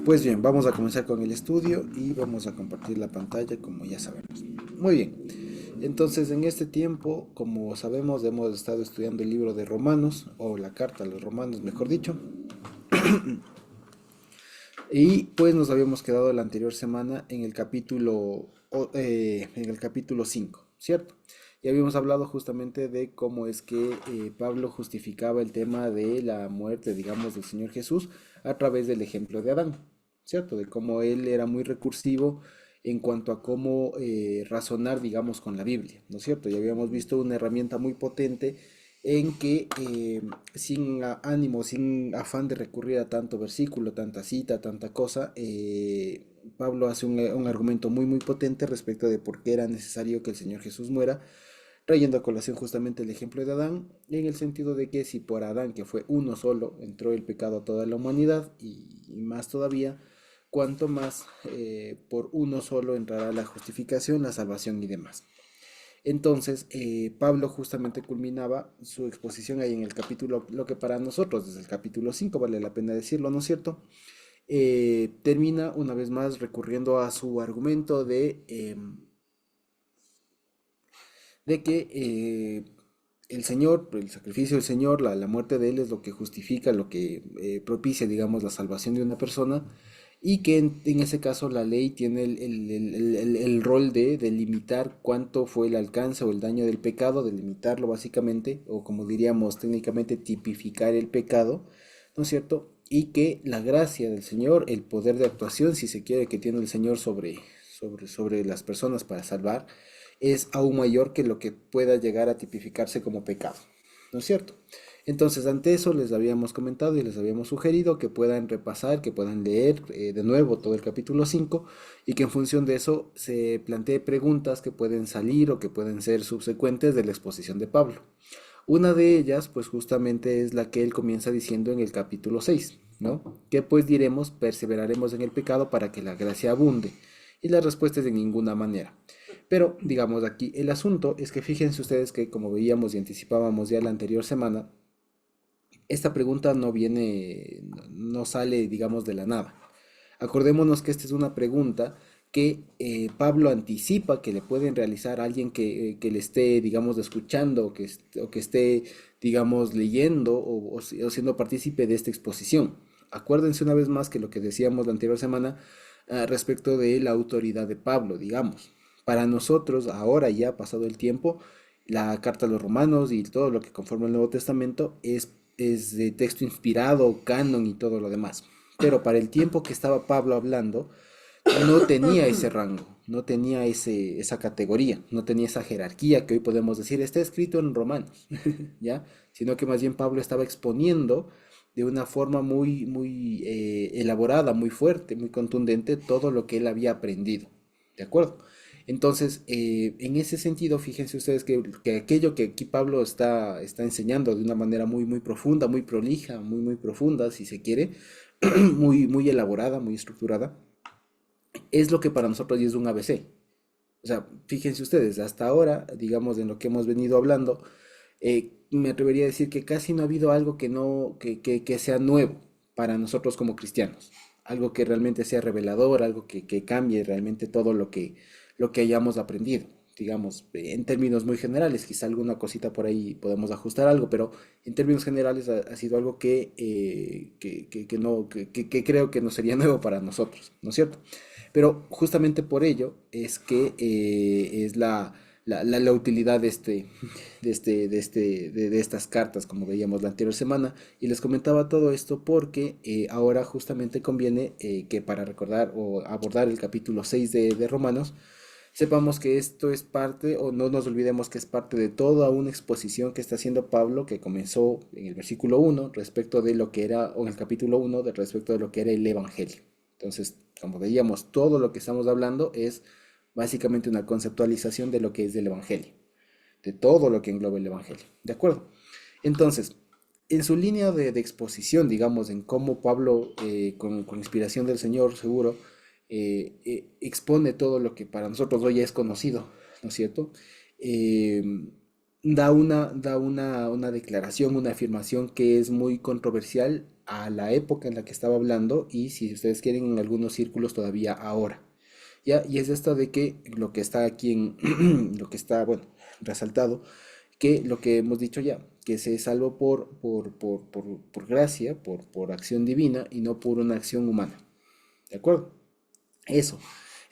Pues bien, vamos a comenzar con el estudio y vamos a compartir la pantalla como ya sabemos. Muy bien, entonces en este tiempo, como sabemos, hemos estado estudiando el libro de Romanos, o la carta a los Romanos, mejor dicho, y pues nos habíamos quedado la anterior semana en el capítulo 5, ¿cierto? Y habíamos hablado justamente de cómo es que Pablo justificaba el tema de la muerte, digamos, del Señor Jesús a través del ejemplo de Adán, ¿cierto? De cómo él era muy recursivo en cuanto a cómo razonar, digamos, con la Biblia, ¿no es cierto? Y habíamos visto una herramienta muy potente en que sin ánimo, sin afán de recurrir a tanto versículo, tanta cita, tanta cosa, Pablo hace un argumento muy, muy potente respecto de por qué era necesario que el Señor Jesús muera, trayendo a colación justamente el ejemplo de Adán, en el sentido de que si por Adán, que fue uno solo, entró el pecado a toda la humanidad, y más todavía, cuanto más por uno solo entrará la justificación, la salvación y demás. Entonces, Pablo justamente culminaba su exposición ahí en el capítulo, lo que para nosotros desde el capítulo 5 vale la pena decirlo, ¿no es cierto? Termina una vez más recurriendo a su argumento de que el Señor, el sacrificio del Señor, la muerte de Él es lo que justifica, lo que propicia, digamos, la salvación de una persona, y que en ese caso la ley tiene el rol de delimitar cuánto fue el alcance o el daño del pecado, delimitarlo básicamente, o como diríamos técnicamente, tipificar el pecado, ¿no es cierto? Y que la gracia del Señor, el poder de actuación, si se quiere, que tiene el Señor sobre las personas para salvar, es aún mayor que lo que pueda llegar a tipificarse como pecado, ¿no es cierto? Entonces, ante eso les habíamos comentado y les habíamos sugerido que puedan repasar, que puedan leer de nuevo todo el capítulo 5 y que en función de eso se plantee preguntas que pueden salir o que pueden ser subsecuentes de la exposición de Pablo. Una de ellas, pues justamente es la que él comienza diciendo en el capítulo 6, ¿no? Que pues diremos, perseveraremos en el pecado para que la gracia abunde. Y la respuesta es de ninguna manera. Pero, digamos aquí, el asunto es que fíjense ustedes que como veíamos y anticipábamos ya la anterior semana, esta pregunta no viene, no sale, digamos, de la nada. Acordémonos que esta es una pregunta que Pablo anticipa que le pueden realizar a alguien que le esté, digamos, escuchando o que esté, digamos, leyendo o siendo partícipe de esta exposición. Acuérdense una vez más que lo que decíamos la anterior semana respecto de la autoridad de Pablo, digamos. Para nosotros, ahora ya pasado el tiempo, la carta a los romanos y todo lo que conforma el Nuevo Testamento es de texto inspirado, canon y todo lo demás. Pero para el tiempo que estaba Pablo hablando, no tenía ese rango, no tenía esa categoría, no tenía esa jerarquía que hoy podemos decir está escrito en Romanos, ¿ya? Sino que más bien Pablo estaba exponiendo de una forma muy, muy elaborada, muy fuerte, muy contundente todo lo que él había aprendido, ¿de acuerdo? Entonces, en ese sentido, fíjense ustedes que aquello que aquí Pablo está enseñando de una manera muy, muy profunda, muy prolija, muy, muy profunda, si se quiere, muy, muy elaborada, muy estructurada, es lo que para nosotros ya es un ABC. O sea, fíjense ustedes, hasta ahora, digamos, en lo que hemos venido hablando, me atrevería a decir que casi no ha habido algo que no, que sea nuevo para nosotros como cristianos. Algo que realmente sea revelador, algo que cambie realmente todo lo que hayamos aprendido. Digamos, en términos muy generales, quizá alguna cosita por ahí podemos ajustar algo, pero en términos generales ha sido algo que no, que creo que no sería nuevo para nosotros, ¿no es cierto? Pero justamente por ello es que es la utilidad de estas cartas, como veíamos la anterior semana. Y les comentaba todo esto porque ahora justamente conviene que para recordar o abordar el capítulo 6 de Romanos, sepamos que esto es parte, o no nos olvidemos que es parte de toda una exposición que está haciendo Pablo, que comenzó en el versículo 1 respecto de lo que era, o en el capítulo 1 respecto de lo que era el Evangelio. Entonces, como veíamos, todo lo que estamos hablando es básicamente una conceptualización de lo que es el Evangelio, de todo lo que engloba el Evangelio. ¿De acuerdo? Entonces, en su línea de exposición, digamos, en cómo Pablo, con inspiración del Señor, seguro, expone todo lo que para nosotros hoy es conocido, ¿no es cierto? Eh, da una declaración, una afirmación que es muy controversial a la época en la que estaba hablando y si ustedes quieren en algunos círculos todavía ahora. ¿Ya? Y es esto de que lo que está aquí en, lo que está, bueno, resaltado, que lo que hemos dicho ya, que se salvó por gracia, por acción divina y no por una acción humana. ¿De acuerdo? Eso.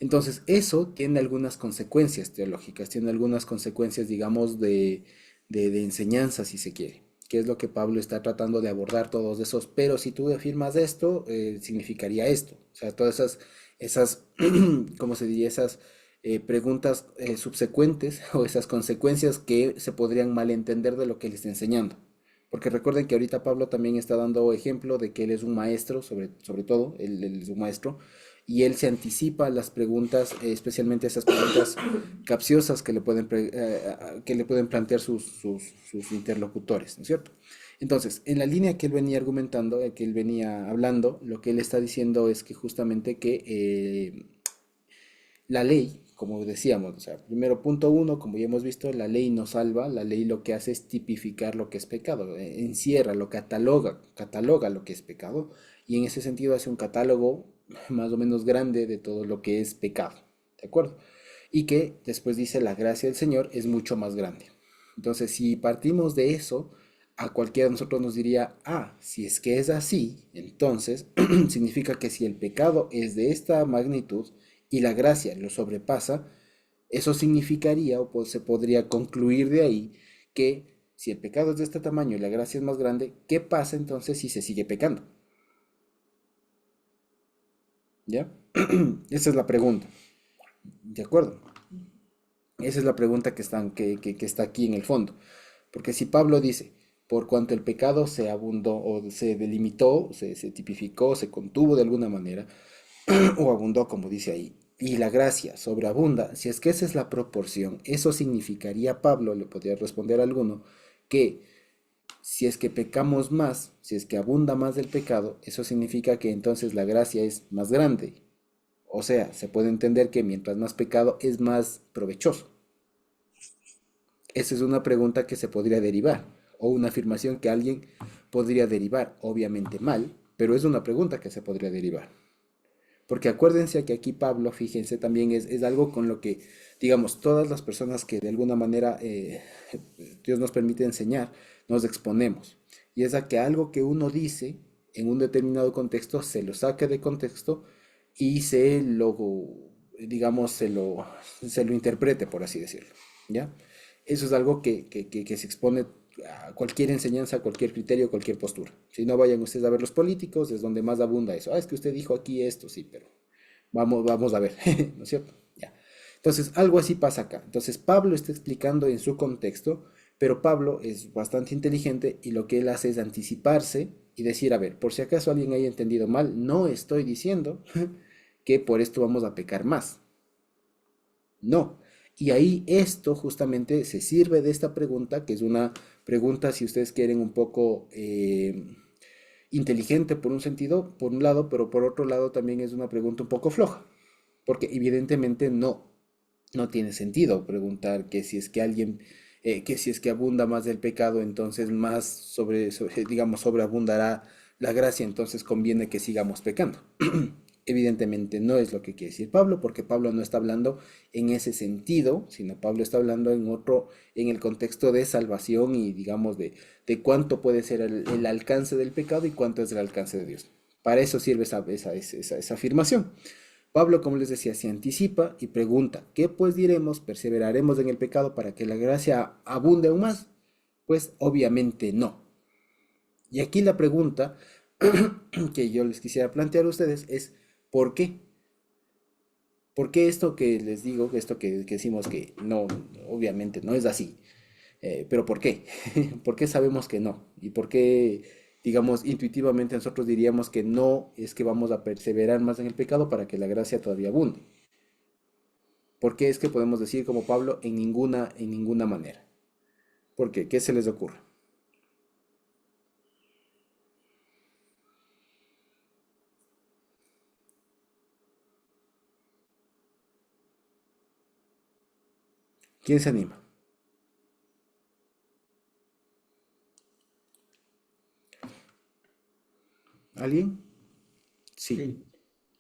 Entonces, eso tiene algunas consecuencias teológicas, tiene algunas consecuencias, digamos, de enseñanza, si se quiere, que es lo que Pablo está tratando de abordar todos esos, pero si tú afirmas esto, significaría esto. O sea, todas esas, ¿cómo se diría? Esas preguntas subsecuentes o esas consecuencias que se podrían malentender de lo que él está enseñando. Porque recuerden que ahorita Pablo también está dando ejemplo de que él es un maestro, sobre todo, él es un maestro, y él se anticipa a las preguntas, especialmente esas preguntas capciosas que le pueden plantear sus interlocutores, ¿no es cierto? Entonces, en la línea que él venía argumentando, que él venía hablando, lo que él está diciendo es que justamente que la ley, como decíamos, o sea, primero punto uno, como ya hemos visto, la ley no salva, la ley lo que hace es tipificar lo que es pecado, encierra, lo cataloga lo que es pecado, y en ese sentido hace un catálogo más o menos grande de todo lo que es pecado, ¿de acuerdo? Y que después dice la gracia del Señor es mucho más grande. Entonces, si partimos de eso, a cualquiera de nosotros nos diría, ah, si es que es así, entonces significa que si el pecado es de esta magnitud, y la gracia lo sobrepasa, eso significaría o pues, se podría concluir de ahí que si el pecado es de este tamaño y la gracia es más grande, ¿qué pasa entonces si se sigue pecando? ¿Ya? Esa es la pregunta. ¿De acuerdo? Esa es la pregunta que está aquí en el fondo. Porque si Pablo dice, por cuanto el pecado se abundó o se delimitó, se tipificó, se contuvo de alguna manera, o abundó, como dice ahí, y la gracia sobreabunda, si es que esa es la proporción, eso significaría, Pablo le podría responder a alguno, que si es que pecamos más, si es que abunda más del pecado, eso significa que entonces la gracia es más grande. O sea, se puede entender que mientras más pecado es más provechoso. Esa es una pregunta que se podría derivar, o una afirmación que alguien podría derivar, obviamente mal, pero es una pregunta que se podría derivar. Porque acuérdense que aquí Pablo, fíjense, también es algo con lo que, digamos, todas las personas que de alguna manera Dios nos permite enseñar, nos exponemos. Y es a que algo que uno dice en un determinado contexto se lo saque de contexto y digamos, se lo interprete, por así decirlo. ¿Ya? Eso es algo que se expone a cualquier enseñanza, a cualquier criterio, a cualquier postura. Si no vayan ustedes a ver los políticos, es donde más abunda eso. Ah, es que usted dijo aquí esto, sí, pero vamos a ver, ¿no es cierto? Ya. Entonces, algo así pasa acá. Entonces, Pablo está explicando en su contexto, pero Pablo es bastante inteligente y lo que él hace es anticiparse y decir, a ver, por si acaso alguien haya entendido mal, no estoy diciendo que por esto vamos a pecar más. No. Y ahí esto justamente se sirve de esta pregunta, que es una pregunta, si ustedes quieren, un poco inteligente por un sentido, por un lado, pero por otro lado también es una pregunta un poco floja, porque evidentemente no tiene sentido preguntar que si es que alguien, que si es que abunda más del pecado, entonces más digamos, sobreabundará la gracia, entonces conviene que sigamos pecando. Evidentemente no es lo que quiere decir Pablo, porque Pablo no está hablando en ese sentido, sino Pablo está hablando en otro, en el contexto de salvación y digamos de cuánto puede ser el alcance del pecado y cuánto es el alcance de Dios. Para eso sirve esa afirmación. Pablo, como les decía, se anticipa y pregunta, ¿qué pues diremos? ¿Perseveraremos en el pecado para que la gracia abunde aún más? Pues obviamente no. Y aquí la pregunta que yo les quisiera plantear a ustedes es, ¿por qué? ¿Por qué esto que les digo, esto que decimos que no, obviamente no es así? Pero ¿por qué? ¿Por qué sabemos que no? ¿Y por qué, digamos, intuitivamente nosotros diríamos que no es que vamos a perseverar más en el pecado para que la gracia todavía abunde? ¿Por qué es que podemos decir como Pablo en ninguna manera? ¿Por qué? ¿Qué se les ocurre? ¿Quién se anima? ¿Alguien? Sí. Sí,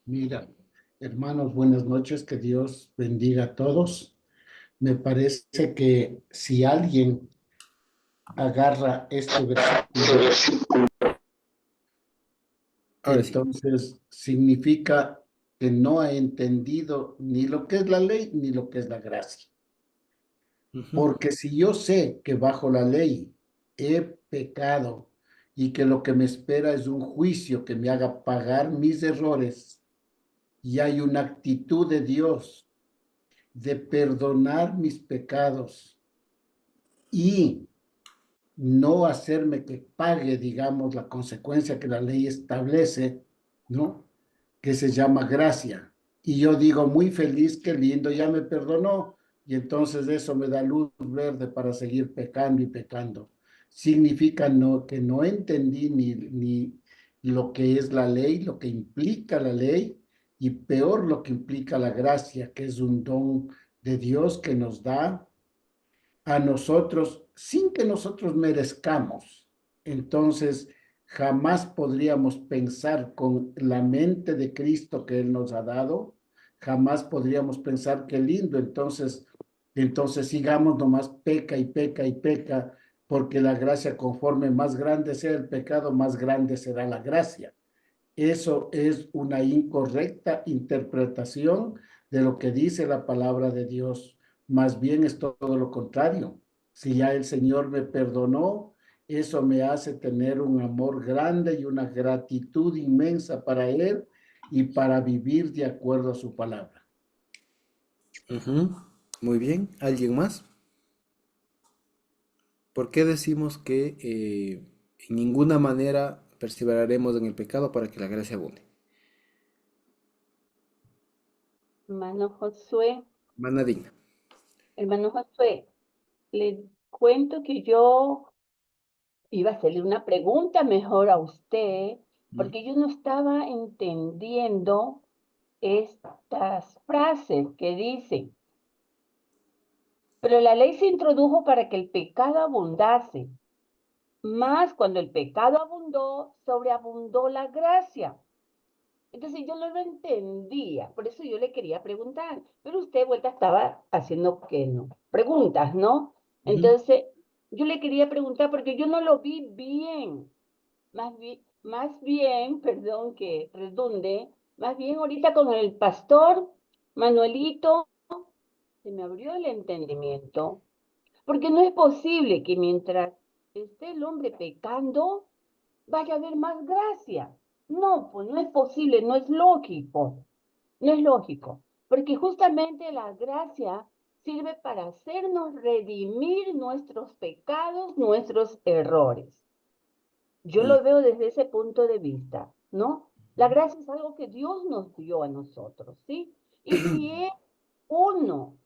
mira, hermanos, buenas noches, que Dios bendiga a todos. Me parece que si alguien agarra este versículo, Ahora sí. entonces significa que no ha entendido ni lo que es la ley ni lo que es la gracia. Ujú. Porque si yo sé que bajo la ley he pecado y que lo que me espera es un juicio que me haga pagar mis errores, y hay una actitud de Dios de perdonar mis pecados y no hacerme que pague, digamos, la consecuencia que la ley establece, ¿no? Que se llama gracia. Y yo digo, muy feliz, qué lindo, ya me perdonó. Y entonces eso me da luz verde para seguir pecando y pecando. Significa no, que no entendí ni lo que es la ley, lo que implica la ley, y peor lo que implica la gracia, que es un don de Dios que nos da a nosotros sin que nosotros merezcamos. Entonces, jamás podríamos pensar con la mente de Cristo que Él nos ha dado, jamás podríamos pensar qué lindo, entonces sigamos nomás peca y peca y peca, porque la gracia, conforme más grande sea el pecado, más grande será la gracia. Eso es una incorrecta interpretación de lo que dice la palabra de Dios. Más bien es todo lo contrario. Si ya el Señor me perdonó, eso me hace tener un amor grande y una gratitud inmensa para Él y para vivir de acuerdo a su palabra. Ujú. Muy bien. ¿Alguien más? ¿Por qué decimos que en ninguna manera perseveraremos en el pecado para que la gracia abunde? Hermano Josué, Mana digna. hermano Josué, le cuento que yo iba a hacerle una pregunta mejor a usted, ¿Mm? porque yo no estaba entendiendo estas frases que dicen, pero la ley se introdujo para que el pecado abundase, más cuando el pecado abundó, sobreabundó la gracia. Entonces yo no lo entendía, por eso yo le quería preguntar, pero usted vuelta estaba haciendo que no, preguntas, ¿no? Ujú. Entonces yo le quería preguntar porque yo no lo vi bien, más bien, perdón que redunde, más bien ahorita con el pastor Manuelito se me abrió el entendimiento, porque no es posible que mientras esté el hombre pecando, vaya a haber más gracia. No, pues no es posible, no es lógico, no es lógico, porque justamente la gracia sirve para hacernos redimir nuestros pecados, nuestros errores. Yo Mm. lo veo desde ese punto de vista, ¿no? La gracia es algo que Dios nos dio a nosotros, ¿sí? Y si Él, uno,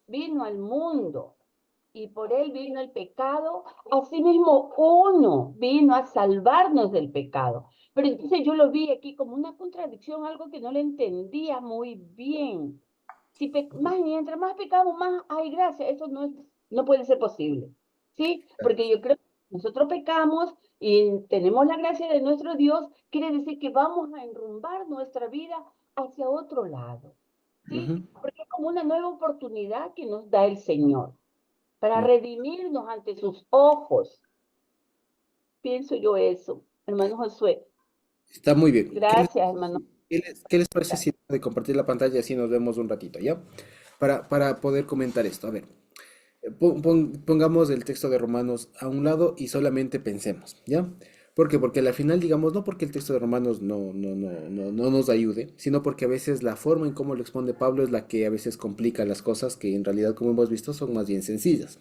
vino al mundo y por él vino el pecado, asimismo uno vino a salvarnos del pecado. Pero entonces yo lo vi aquí como una contradicción, algo que no le entendía muy bien. Si más, mientras más pecamos, más hay gracia. Eso no puede ser posible. ¿Sí? Porque yo creo que nosotros pecamos y tenemos la gracia de nuestro Dios, quiere decir que vamos a enrumbar nuestra vida hacia otro lado. ¿Sí? Ujú. Porque es como una nueva oportunidad que nos da el Señor para Mm. redimirnos ante sus ojos. Pienso yo eso, hermano Josué. Está muy bien. Gracias, hermano. Qué les parece si de compartir la pantalla y así nos vemos un ratito, ¿ya? Para poder comentar esto. A ver, pongamos el texto de Romanos a un lado y solamente pensemos, ¿ya? ¿Por qué? Porque al final, digamos, no porque el texto de Romanos no nos ayude, sino porque a veces la forma en cómo lo expone Pablo es la que a veces complica las cosas que en realidad, como hemos visto, son más bien sencillas.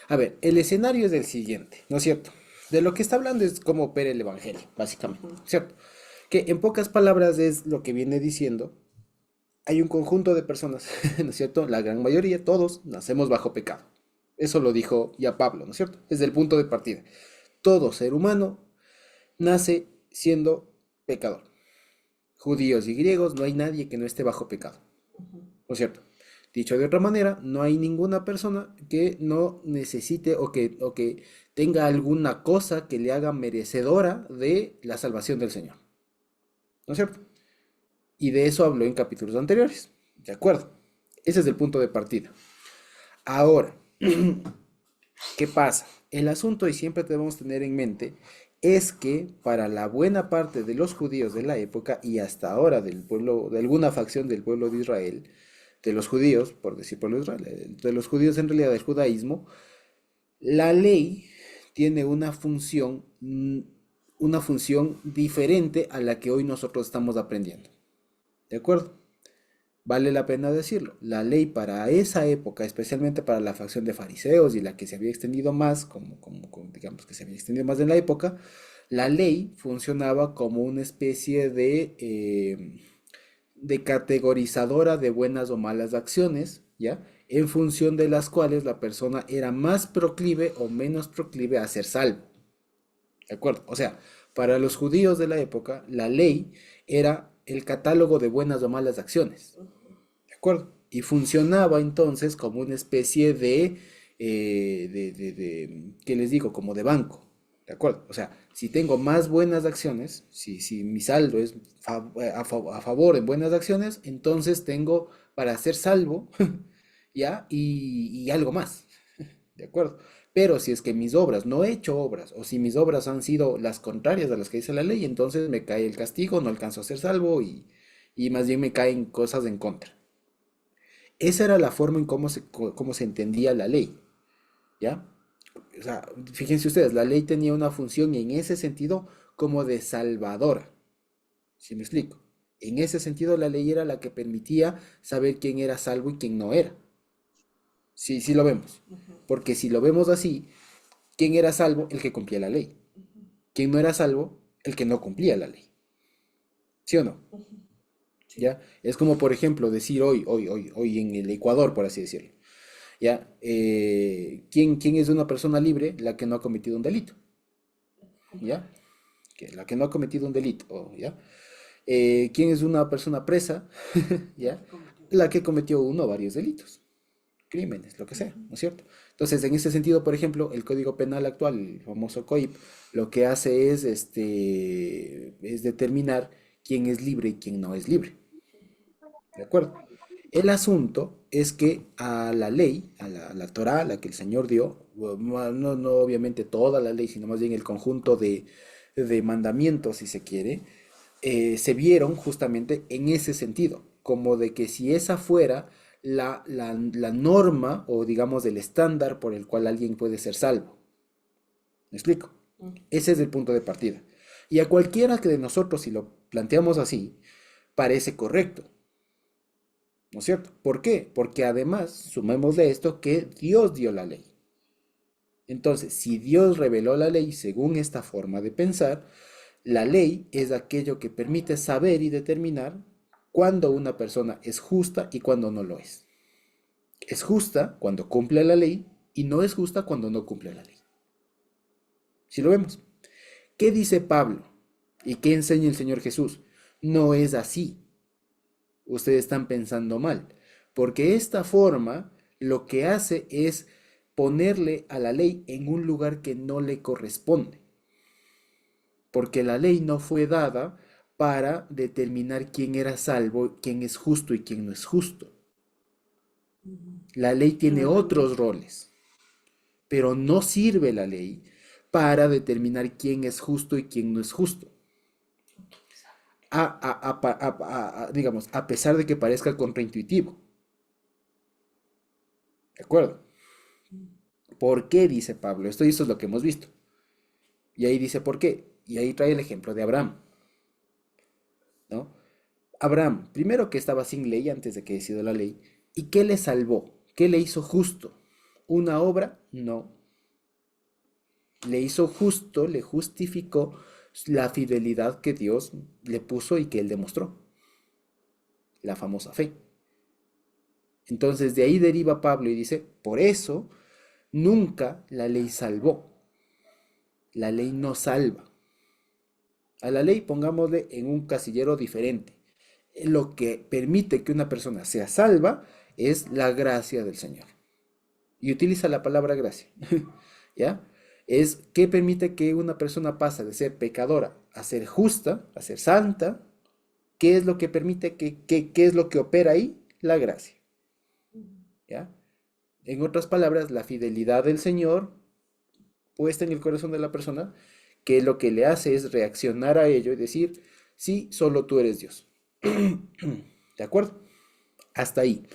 A ver, el escenario es el siguiente, ¿no es cierto? De lo que está hablando es cómo opera el Evangelio, básicamente, Ujú. ¿cierto? Que en pocas palabras es lo que viene diciendo. Hay un conjunto de personas, ¿no es cierto? La gran mayoría, todos, nacemos bajo pecado. Eso lo dijo ya Pablo, ¿no es cierto? Es el punto de partida. Todo ser humano nace siendo pecador. Judíos y griegos, no hay nadie que no esté bajo pecado, Ujú. ¿no es cierto? Dicho de otra manera, no hay ninguna persona que no necesite o que tenga alguna cosa que le haga merecedora de la salvación del Señor. ¿no es cierto? Y de eso habló en capítulos anteriores, ¿de acuerdo? Ese es el punto de partida. Ahora, ¿qué pasa? El asunto, y siempre debemos tener en mente, es que para la buena parte de los judíos de la época y hasta ahora del pueblo, de alguna facción del pueblo de Israel, de los judíos, por decir pueblo de Israel, de los judíos en realidad del judaísmo, la ley tiene una función diferente a la que hoy nosotros estamos aprendiendo. ¿De acuerdo? Vale la pena decirlo. La ley para esa época, especialmente para la facción de fariseos y la que se había extendido más, digamos que se había extendido más en la época, la ley funcionaba como una especie de categorizadora de buenas o malas acciones, ¿ya? En función de las cuales la persona era más proclive o menos proclive a ser salvo. ¿De acuerdo? O sea, para los judíos de la época, la ley era el catálogo de buenas o malas acciones. ¿De acuerdo? Y funcionaba entonces como una especie ¿qué les digo? Como de banco. ¿De acuerdo? O sea, si tengo más buenas acciones, si mi saldo es a favor en buenas acciones, entonces tengo para ser salvo, ¿ya? Y algo más. ¿De acuerdo? Pero si es que mis obras, no he hecho obras, o si mis obras han sido las contrarias a las que dice la ley, entonces me cae el castigo, no alcanzo a ser salvo y más bien me caen cosas en contra. Esa era la forma en cómo se entendía la ley, ¿ya? O sea, fíjense ustedes, la ley tenía una función en ese sentido como de salvadora, ¿sí me explico? En ese sentido la ley era la que permitía saber quién era salvo y quién no era. Sí, sí lo vemos. Porque si lo vemos así, ¿quién era salvo? El que cumplía la ley. ¿Quién no era salvo? El que no cumplía la ley. ¿Sí o no? ¿Ya? Es como, por ejemplo, decir hoy en el Ecuador, por así decirlo. ¿Ya? ¿Quién es una persona libre? La que no ha cometido un delito. ¿Ya? La que no ha cometido un delito. ¿Ya? ¿Quién es una persona presa? ¿Ya? La que cometió uno o varios delitos, crímenes, lo que sea, ¿no es cierto? Entonces, en ese sentido, por ejemplo, el Código Penal actual, el famoso COIP, lo que hace es determinar quién es libre y quién no es libre. ¿De acuerdo? El asunto es que a la ley, a la Torá, la que el Señor dio, no obviamente toda la ley, sino más bien el conjunto de mandamientos, si se quiere, se vieron justamente en ese sentido, como de que si esa fuera la norma o digamos el estándar por el cual alguien puede ser salvo. ¿Me explico? Ese es el punto de partida. Y a cualquiera que de nosotros, si lo planteamos así, parece correcto. ¿No es cierto? ¿Por qué? Porque además, sumémosle esto, que Dios dio la ley. Entonces, si Dios reveló la ley según esta forma de pensar, la ley es aquello que permite saber y determinar cuándo una persona es justa y cuándo no lo es. Es justa cuando cumple la ley y no es justa cuando no cumple la ley. Si lo vemos. ¿Qué dice Pablo? ¿Y qué enseña el Señor Jesús? No es así. Ustedes están pensando mal, porque esta forma lo que hace es ponerle a la ley en un lugar que no le corresponde, porque la ley no fue dada para determinar quién era salvo, quién es justo y quién no es justo. La ley tiene otros roles, pero no sirve la ley para determinar quién es justo y quién no es justo. Digamos, a pesar de que parezca contraintuitivo. ¿De acuerdo? ¿Por qué dice Pablo esto? Y eso es lo que hemos visto. Y ahí dice por qué. Y ahí trae el ejemplo de Abraham. ¿No? Abraham, primero que estaba sin ley antes de que decidió la ley. ¿Y qué le salvó? ¿Qué le hizo justo? ¿Una obra? No. Le hizo justo, le justificó la fidelidad que Dios le puso y que él demostró. La famosa fe. Entonces de ahí deriva Pablo y dice, por eso nunca la ley salvó. La ley no salva. A la ley pongámosle en un casillero diferente. Lo que permite que una persona sea salva es la gracia del Señor. Y utiliza la palabra gracia. ¿Ya? Es que permite que una persona pase de ser pecadora a ser justa, a ser santa, ¿Qué es lo que permite? ¿Qué es lo que opera ahí? La gracia, ¿ya? En otras palabras, la fidelidad del Señor puesta en el corazón de la persona, que lo que le hace es reaccionar a ello y decir, sí, solo tú eres Dios. ¿De acuerdo? Hasta ahí.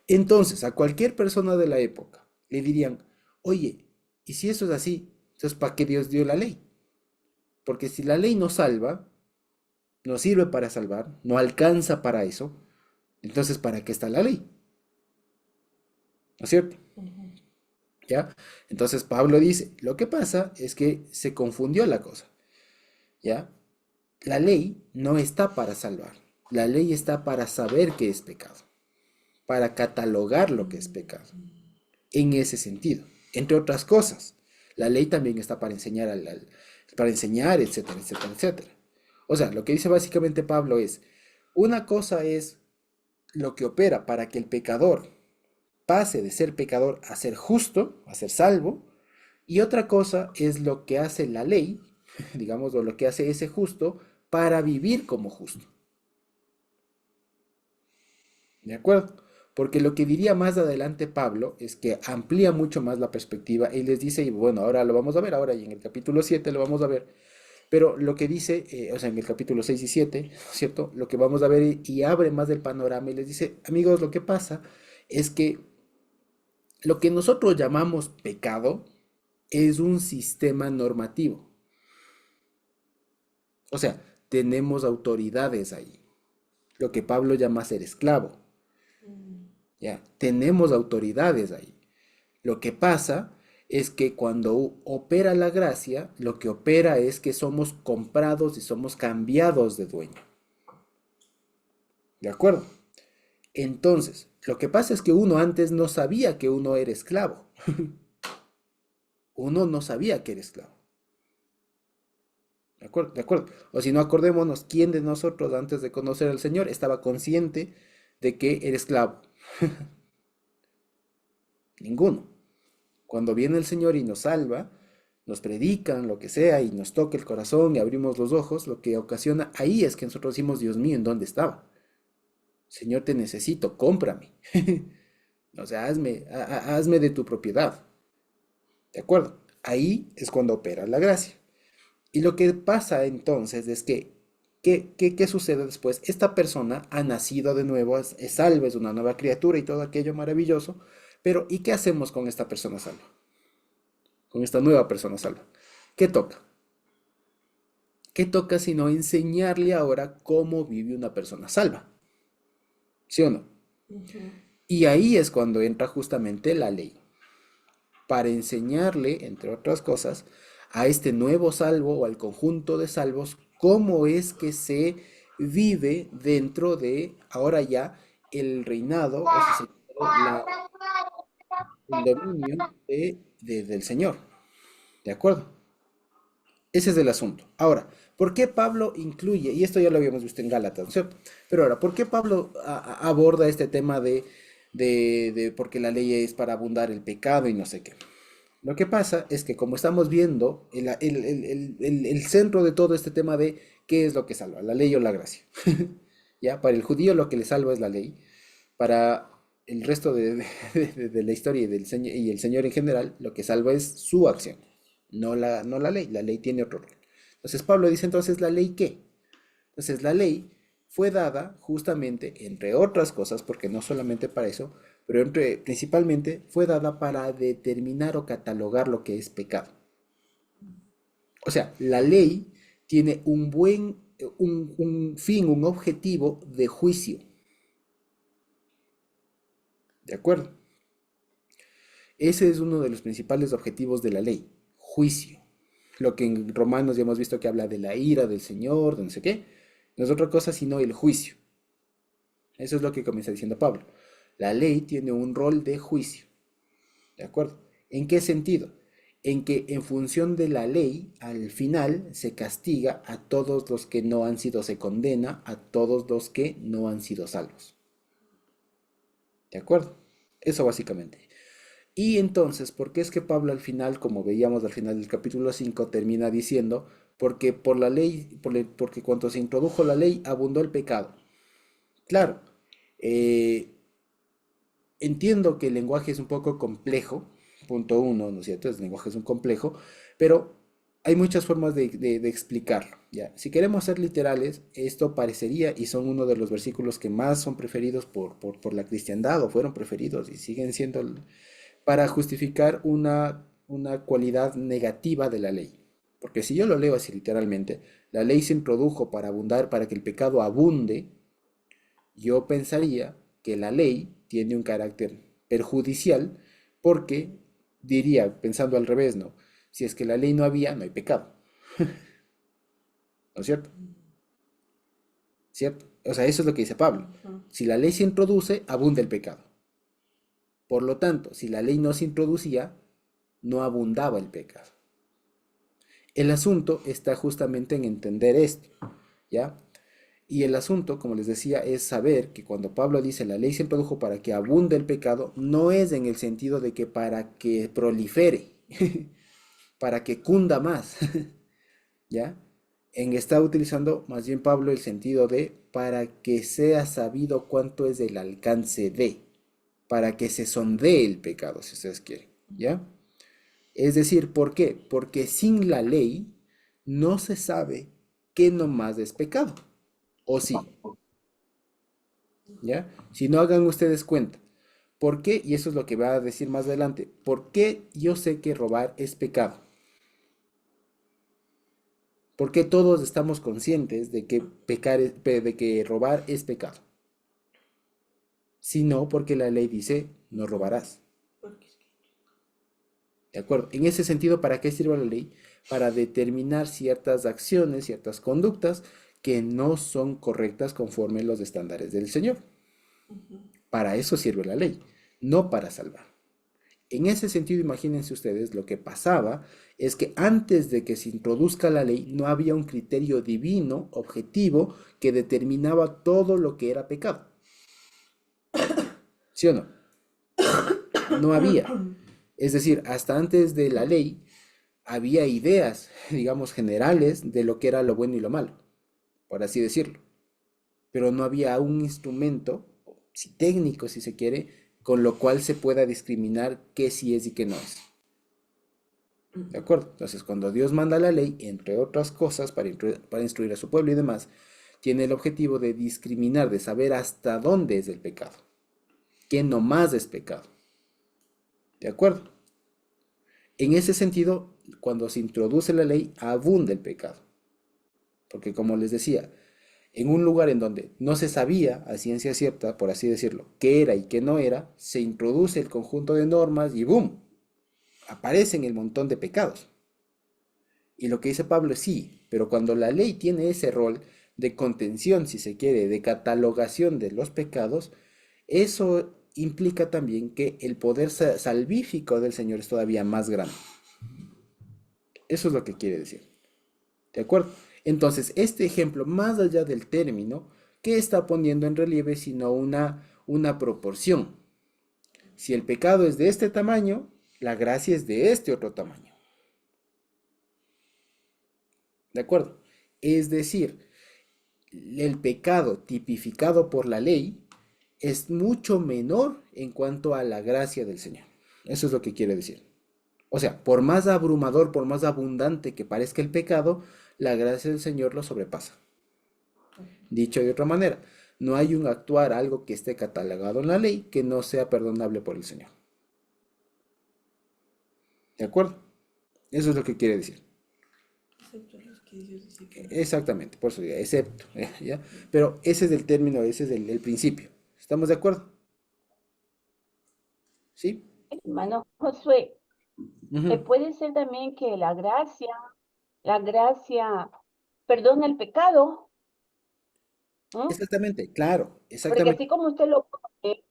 Entonces, a cualquier persona de la época le dirían, oye, ¿y si eso es así? Entonces, ¿para qué Dios dio la ley? Porque si la ley no salva, no sirve para salvar, no alcanza para eso, entonces, ¿para qué está la ley? ¿No es cierto? ¿Ya? Entonces Pablo dice, lo que pasa es que se confundió la cosa, ¿ya? La ley no está para salvar, la ley está para saber qué es pecado, para catalogar lo que es pecado, en ese sentido, entre otras cosas. La ley también está para enseñar, para enseñar, etcétera, etcétera, etcétera. O sea, lo que dice básicamente Pablo es, una cosa es lo que opera para que el pecador pase de ser pecador a ser justo, a ser salvo, y otra cosa es lo que hace la ley, digamos, o lo que hace ese justo para vivir como justo. ¿De acuerdo? Porque lo que diría más adelante Pablo es que amplía mucho más la perspectiva y les dice, y bueno, ahora lo vamos a ver, ahora y en el capítulo 7 lo vamos a ver, pero lo que dice, o sea, en el capítulo 6 y 7, ¿cierto? Lo que vamos a ver y abre más del panorama y les dice, amigos, lo que pasa es que lo que nosotros llamamos pecado es un sistema normativo. O sea, tenemos autoridades ahí. Lo que Pablo llama ser esclavo. Ya, tenemos autoridades ahí. Lo que pasa es que cuando opera la gracia, lo que opera es que somos comprados y somos cambiados de dueño. ¿De acuerdo? Entonces, lo que pasa es que uno antes no sabía que uno era esclavo. Uno no sabía que era esclavo. ¿De acuerdo? ¿De acuerdo? O si no, acordémonos, ¿quién de nosotros antes de conocer al Señor estaba consciente de que era esclavo? Ninguno. Cuando viene el Señor y nos salva, nos predican, lo que sea, y nos toca el corazón y abrimos los ojos, lo que ocasiona ahí es que nosotros decimos, Dios mío, ¿en dónde estaba? Señor, te necesito, cómprame. O sea, hazme de tu propiedad. ¿De acuerdo? Ahí es cuando opera la gracia. Y lo que pasa entonces es que, ¿qué sucede después? Esta persona ha nacido de nuevo, es salva, es una nueva criatura y todo aquello maravilloso, pero ¿y qué hacemos con esta persona salva? Con esta nueva persona salva. ¿Qué toca? ¿Qué toca sino enseñarle ahora cómo vive una persona salva? ¿Sí o no? Y ahí es cuando entra justamente la ley, para enseñarle, entre otras cosas, a este nuevo salvo o al conjunto de salvos, cómo es que se vive dentro de, ahora ya, el reinado, o si se quiere, el dominio del Señor. ¿De acuerdo? Ese es el asunto. Ahora, ¿por qué Pablo incluye, y esto ya lo habíamos visto en Gálatas, ¿no es cierto? Pero ahora, ¿por qué Pablo aborda este tema de porque la ley es para abundar el pecado y no sé qué? Lo que pasa es que como estamos viendo, el centro de todo este tema de qué es lo que salva, la ley o la gracia. ¿Ya? Para el judío lo que le salva es la ley. Para el resto de la historia y el Señor en general, lo que salva es su acción, no la ley. La ley tiene otro rol. Entonces Pablo dice entonces, ¿la ley qué? Entonces la ley fue dada justamente, entre otras cosas, porque no solamente para eso, pero principalmente fue dada para determinar o catalogar lo que es pecado. O sea, la ley tiene un fin, un objetivo de juicio. ¿De acuerdo? Ese es uno de los principales objetivos de la ley, juicio. Lo que en Romanos ya hemos visto que habla de la ira del Señor, de no sé qué. No es otra cosa sino el juicio. Eso es lo que comienza diciendo Pablo. La ley tiene un rol de juicio. ¿De acuerdo? ¿En qué sentido? En que en función de la ley, al final se castiga a todos los que no han sido, se condena a todos los que no han sido salvos. ¿De acuerdo? Eso básicamente. Y entonces, ¿por qué es que Pablo al final, como veíamos al final del capítulo 5, termina diciendo, porque por la ley, porque cuando se introdujo la ley abundó el pecado. Claro, eh, entiendo que el lenguaje es un poco complejo, punto uno, ¿no es cierto? El lenguaje es un complejo, pero hay muchas formas de explicarlo, ¿ya? Si queremos ser literales, esto parecería, y son uno de los versículos que más son preferidos por la cristiandad, o fueron preferidos, y siguen siendo, para justificar una cualidad negativa de la ley. Porque si yo lo leo así literalmente, la ley se introdujo para abundar, para que el pecado abunde, yo pensaría que la ley tiene un carácter perjudicial porque diría, pensando al revés, ¿no? Si es que la ley no había, no hay pecado, ¿no es cierto? ¿Cierto? O sea, eso es lo que dice Pablo. Ujú. Si la ley se introduce, abunda el pecado. Por lo tanto, si la ley no se introducía, no abundaba el pecado. El asunto está justamente en entender esto, ¿ya? Y el asunto, como les decía, es saber que cuando Pablo dice la ley se introdujo para que abunde el pecado, no es en el sentido de que para que prolifere, para que cunda más, ¿ya? Está utilizando más bien Pablo el sentido de para que sea sabido cuánto es el alcance de, para que se sondee el pecado, si ustedes quieren, ¿ya? Es decir, ¿por qué? Porque sin la ley no se sabe qué nomás es pecado, o sí, ¿ya? Si no, hagan ustedes cuenta. ¿Por qué? Y eso es lo que va a decir más adelante. ¿Por qué yo sé que robar es pecado? ¿Por qué todos estamos conscientes de que de que robar es pecado? Si no, porque la ley dice no robarás. Porque es que ¿De acuerdo? En ese sentido, ¿para qué sirve la ley? Para determinar ciertas acciones, ciertas conductas que no son correctas conforme los estándares del Señor. Para eso sirve la ley, no para salvar. En ese sentido, imagínense ustedes, lo que pasaba es que antes de que se introduzca la ley no había un criterio divino, objetivo, que determinaba todo lo que era pecado. ¿Sí o no? No había. Es decir, hasta antes de la ley había ideas, digamos, generales de lo que era lo bueno y lo malo, por así decirlo. Pero no había un instrumento, si técnico si se quiere, con lo cual se pueda discriminar qué sí es y qué no es. ¿De acuerdo? Entonces, cuando Dios manda la ley, entre otras cosas, para instruir a su pueblo y demás, tiene el objetivo de discriminar, de saber hasta dónde es el pecado, qué nomás es pecado. ¿De acuerdo? En ese sentido, cuando se introduce la ley, abunda el pecado. Porque como les decía, en un lugar en donde no se sabía a ciencia cierta, por así decirlo, qué era y qué no era, se introduce el conjunto de normas y ¡boom! Aparecen el montón de pecados. Y lo que dice Pablo es sí, pero cuando la ley tiene ese rol de contención, si se quiere, de catalogación de los pecados, eso implica también que el poder salvífico del Señor es todavía más grande. Eso es lo que quiere decir. ¿De acuerdo? Entonces, este ejemplo, más allá del término, ¿qué está poniendo en relieve sino una proporción? Si el pecado es de este tamaño, la gracia es de este otro tamaño. ¿De acuerdo? Es decir, el pecado tipificado por la ley es mucho menor en cuanto a la gracia del Señor. Eso es lo que quiere decir. O sea, por más abrumador, por más abundante que parezca el pecado, la gracia del Señor lo sobrepasa. Dicho de otra manera, no hay un actuar, algo que esté catalogado en la ley que no sea perdonable por el Señor. ¿De acuerdo? Eso es lo que quiere decir. excepto los que Dios dice que no. Exactamente, por eso digo, excepto, ¿ya? Pero ese es el término, ese es el principio. ¿Estamos de acuerdo? ¿Sí? Hermano Josué, Ujú. puede ser también que la gracia perdona el pecado, ¿no? Exactamente, claro, Porque exactamente, así como usted lo pone,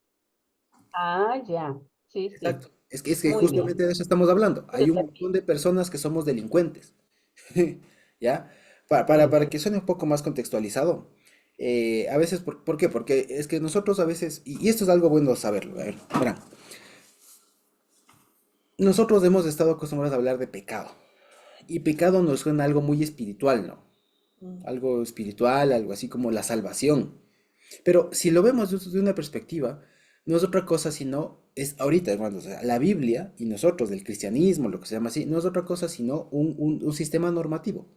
ya, sí, sí, exacto. Es que muy bien. justamente de eso estamos hablando. Hay un Entonces, montón de personas que somos delincuentes, ¿ya? Para que suene un poco más contextualizado. A veces, ¿por qué? Porque es que nosotros a veces, y esto es algo bueno saberlo, a ver, verán, nosotros hemos estado acostumbrados a hablar de pecado. Y pecado nos suena algo muy espiritual, ¿no? Mm. Algo espiritual, algo así como la salvación. Pero si lo vemos desde una perspectiva, no es otra cosa sino, es ahorita, hermanos, o sea, la Biblia y nosotros, del cristianismo, lo que se llama así, no es otra cosa sino un sistema normativo,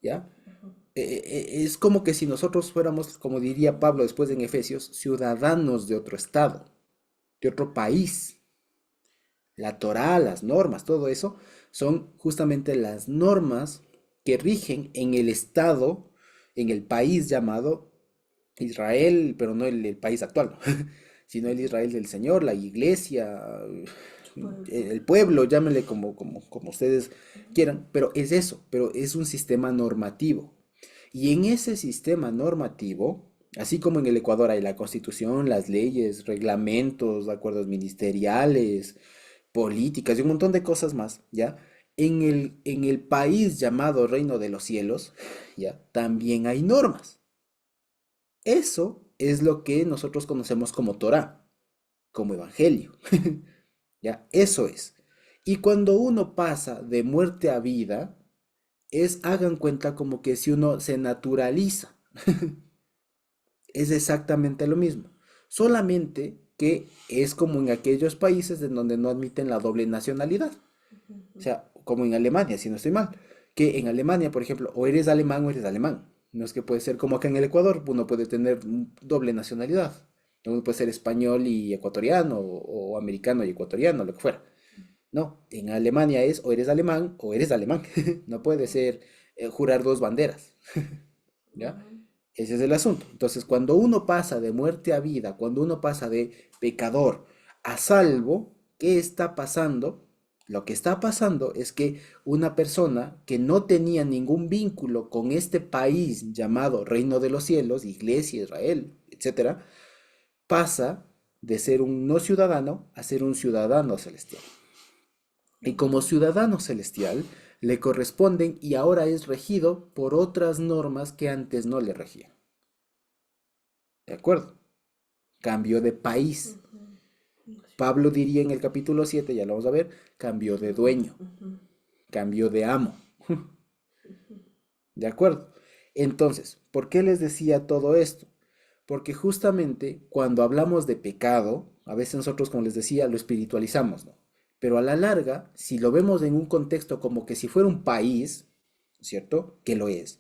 ¿ya? Ujú. Es como que si nosotros fuéramos, como diría Pablo después en Efesios, ciudadanos de otro estado, de otro país. La Torá, las normas, todo eso son justamente las normas que rigen en el estado, en el país llamado Israel, pero no el país actual, ¿no? Sino el Israel del Señor, la iglesia, Su pueblo. el pueblo, llámenle como ustedes quieran, pero es eso, pero es un sistema normativo. Y en ese sistema normativo, así como en el Ecuador hay la constitución, las leyes, reglamentos, acuerdos ministeriales, políticas y un montón de cosas más, ¿ya? En el país llamado Reino de los Cielos, ¿ya? También hay normas. Eso es lo que nosotros conocemos como Torah, como Evangelio, ¿ya? Eso es. Y cuando uno pasa de muerte a vida, hagan cuenta como que si uno se naturaliza, es exactamente lo mismo. Solamente que es como en aquellos países en donde no admiten la doble nacionalidad. O Ujú. sea, como en Alemania, si no estoy mal. Que en Alemania, por ejemplo, o eres alemán o eres alemán. No es que puede ser como acá en el Ecuador, uno puede tener doble nacionalidad. Uno puede ser español y ecuatoriano, o americano y ecuatoriano, lo que fuera. No, en Alemania es o eres alemán o eres alemán. No puede ser jurar dos banderas, ¿ya? Ujú. Ese es el asunto. Entonces, cuando uno pasa de muerte a vida, cuando uno pasa de pecador a salvo, ¿qué está pasando? Lo que está pasando es que una persona que no tenía ningún vínculo con este país llamado Reino de los Cielos, Iglesia, Israel, etcétera, pasa de ser un no ciudadano a ser un ciudadano celestial. Y como Ujú. ciudadano celestial, le corresponden y ahora es regido por otras normas que antes no le regían. ¿De acuerdo? Cambio de país. Ujú. Sí. Pablo diría en el capítulo 7, ya lo vamos a ver, cambio de Ujú. dueño, Ujú. cambio de amo. Ujú. ¿De acuerdo? Entonces, ¿por qué les decía todo esto? Porque justamente cuando hablamos de pecado, a veces nosotros, como les decía, lo espiritualizamos, ¿no? Pero a la larga, si lo vemos en un contexto como que si fuera un país, ¿cierto? Que lo es,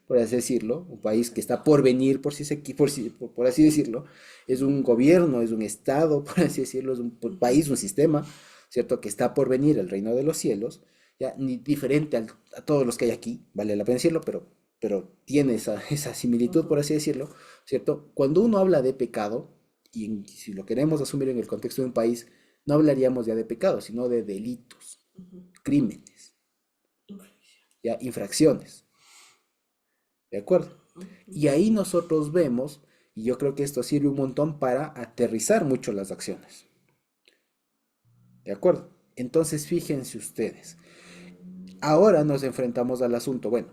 por así decirlo, un país que está por venir, por así decirlo, es un gobierno, es un estado, por así decirlo, es un Ujú. país, un sistema, ¿cierto? Que está por venir el reino de los cielos, ya ni diferente a todos los que hay aquí, vale la pena decirlo, pero tiene esa similitud, por Ujú. así decirlo, ¿cierto? Cuando uno habla de pecado, y si lo queremos asumir en el contexto de un país, no hablaríamos ya de pecado, sino de delitos, Ujú. crímenes, Inflexión. ya infracciones, ¿de acuerdo? Ujú. Y ahí nosotros vemos, y yo creo que esto sirve un montón para aterrizar mucho las acciones, ¿de acuerdo? Entonces fíjense ustedes, ahora nos enfrentamos al asunto, bueno,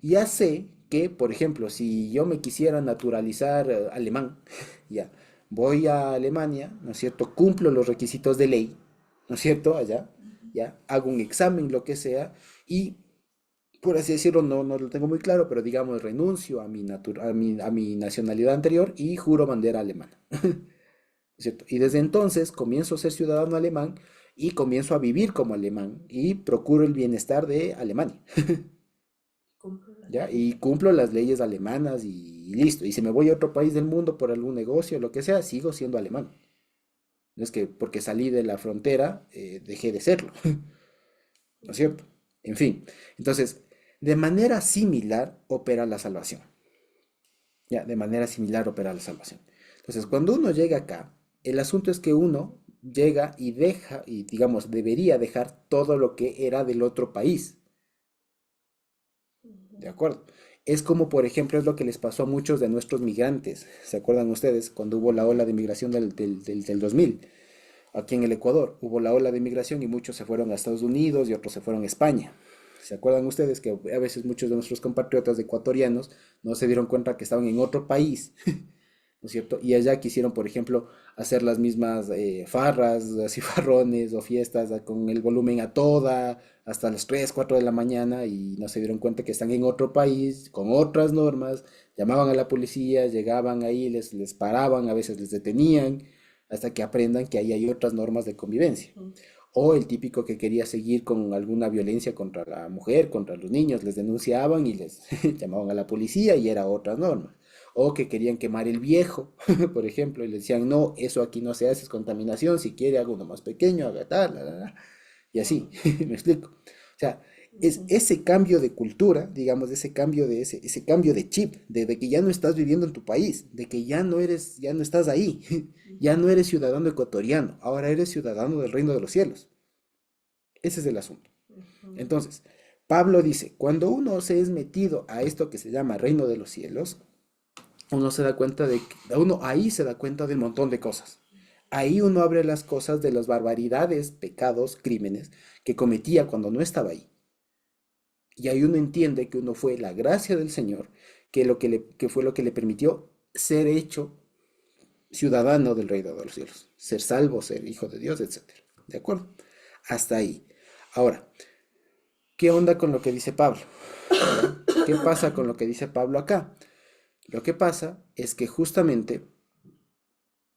ya sé que, por ejemplo, si yo me quisiera naturalizar alemán, ya, voy a Alemania, ¿no es cierto? Cumplo los requisitos de ley, ¿no es cierto? Allá, ya, hago un examen, lo que sea, y por así decirlo, no lo tengo muy claro, pero digamos, renuncio a mi nacionalidad anterior y juro bandera alemana, ¿cierto? Y desde entonces comienzo a ser ciudadano alemán y comienzo a vivir como alemán y procuro el bienestar de Alemania, Cumplo las ¿ya? leyes Y cumplo alemanas. las leyes alemanas y listo. Y si me voy a otro país del mundo por algún negocio, lo que sea, sigo siendo alemán. No es que porque salí de la frontera dejé de serlo, ¿no es Ujú. cierto? En fin, entonces, de manera similar opera la salvación. Ya, de manera similar opera la salvación. Entonces, cuando uno llega acá, el asunto es que uno llega y deja, y digamos, debería dejar todo lo que era del otro país. ¿De Ujú. acuerdo? Es como, por ejemplo, es lo que les pasó a muchos de nuestros migrantes. ¿Se acuerdan ustedes? Cuando hubo la ola de migración del 2000, aquí en el Ecuador, hubo la ola de migración y muchos se fueron a Estados Unidos y otros se fueron a España. ¿Se acuerdan ustedes que a veces muchos de nuestros compatriotas ecuatorianos no se dieron cuenta que estaban en otro país? ¿No es cierto? Y allá quisieron, por ejemplo, hacer las mismas farras, así farrones o fiestas con el volumen a toda, hasta las 3 4 de la mañana y no se dieron cuenta que están en otro país, con otras normas, llamaban a la policía, llegaban ahí, les paraban, a veces les detenían, hasta que aprendan que ahí hay otras normas de convivencia. O el típico que quería seguir con alguna violencia contra la mujer, contra los niños, les denunciaban y les llamaban a la policía y era otra norma. O que querían quemar el viejo, por ejemplo, y le decían, no, eso aquí no se hace, es contaminación, si quiere haga uno más pequeño, haga tal, y así, me explico. O sea, es ese cambio de cultura, digamos, ese cambio de chip, de que ya no estás viviendo en tu país, de que ya no estás ahí, ya no eres ciudadano ecuatoriano, ahora eres ciudadano del reino de los cielos. Ese es el asunto. Entonces, Pablo dice, cuando uno se es metido a esto que se llama reino de los cielos, uno se da cuenta uno ahí se da cuenta del montón de cosas. Ahí uno abre las cosas de las barbaridades, pecados, crímenes que cometía cuando no estaba ahí. Y ahí uno entiende que uno fue la gracia del Señor, que fue lo que le permitió ser hecho ciudadano del reino de los cielos, ser salvo, ser hijo de Dios, etcétera. ¿De acuerdo? Hasta ahí. Ahora, ¿qué onda con lo que dice Pablo? ¿Verdad? ¿Qué pasa con lo que dice Pablo acá? Lo que pasa es que justamente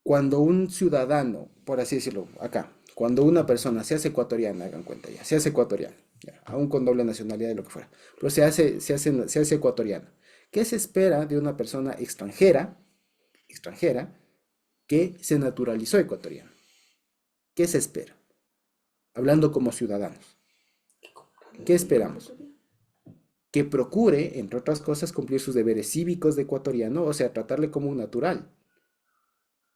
cuando un ciudadano, por así decirlo, acá, cuando una persona se hace ecuatoriana, hagan cuenta ya, se hace ecuatoriana, ya, aún con doble nacionalidad de lo que fuera, pero se hace ecuatoriana. ¿Qué se espera de una persona extranjera que se naturalizó ecuatoriana? ¿Qué se espera? Hablando como ciudadanos. ¿Qué esperamos? Que procure, entre otras cosas, cumplir sus deberes cívicos de ecuatoriano, o sea, tratarle como un natural.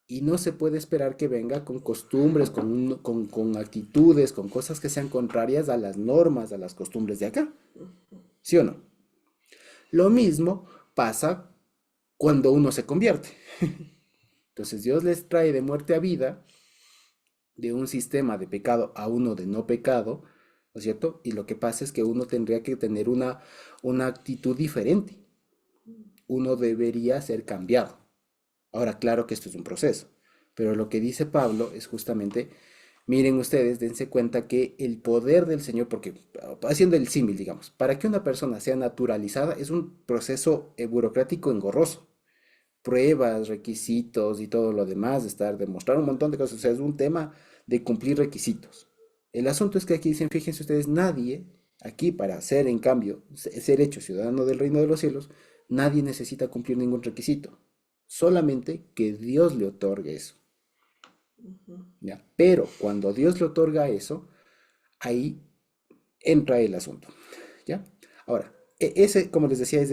Y no se puede esperar que venga con costumbres, con actitudes, con cosas que sean contrarias a las normas, a las costumbres de acá. ¿Sí o no? Lo mismo pasa cuando uno se convierte. Entonces Dios les trae de muerte a vida, de un sistema de pecado a uno de no pecado, ¿no es cierto? Y lo que pasa es que uno tendría que tener una actitud diferente. Uno debería ser cambiado. Ahora, claro que esto es un proceso, pero lo que dice Pablo es justamente, miren ustedes, dense cuenta que el poder del Señor, porque haciendo el símil, digamos, para que una persona sea naturalizada es un proceso burocrático engorroso. Pruebas, requisitos y todo lo demás, demostrar un montón de cosas, o sea, es un tema de cumplir requisitos. El asunto es que aquí dicen, fíjense ustedes, nadie, aquí para ser, en cambio, ser hecho ciudadano del reino de los cielos, nadie necesita cumplir ningún requisito, solamente que Dios le otorgue eso, ¿ya? Pero cuando Dios le otorga eso, ahí entra el asunto, ¿ya? Ahora, ese, como les decía, es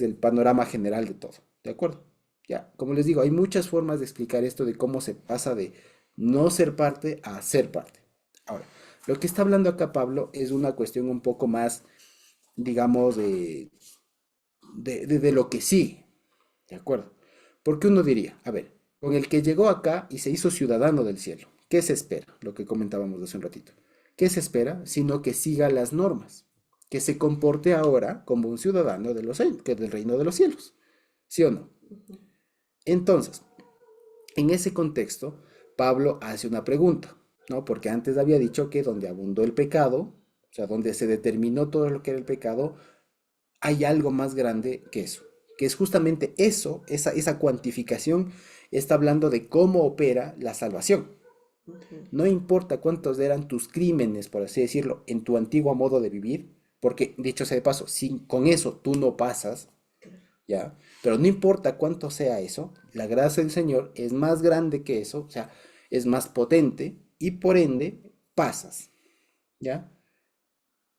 el panorama general de todo, ¿de acuerdo? Ya, como les digo, hay muchas formas de explicar esto de cómo se pasa de no ser parte a ser parte. Ahora, lo que está hablando acá Pablo es una cuestión un poco más, digamos, de lo que sigue, ¿de acuerdo? Porque uno diría, a ver, con el que llegó acá y se hizo ciudadano del cielo, ¿qué se espera? Lo que comentábamos hace un ratito. ¿Qué se espera? Sino que siga las normas, que se comporte ahora como un ciudadano del reino de los cielos, ¿sí o no? Entonces, en ese contexto, Pablo hace una pregunta, ¿no? Porque antes había dicho que donde abundó el pecado, o sea, donde se determinó todo lo que era el pecado, hay algo más grande que eso, que es justamente eso, esa cuantificación está hablando de cómo opera la salvación. No importa cuántos eran tus crímenes, por así decirlo, en tu antiguo modo de vivir, porque dicho sea de paso, con eso tú no pasas, ¿ya? Pero no importa cuánto sea eso, la gracia del Señor es más grande que eso, o sea, es más potente y por ende pasas, ¿ya?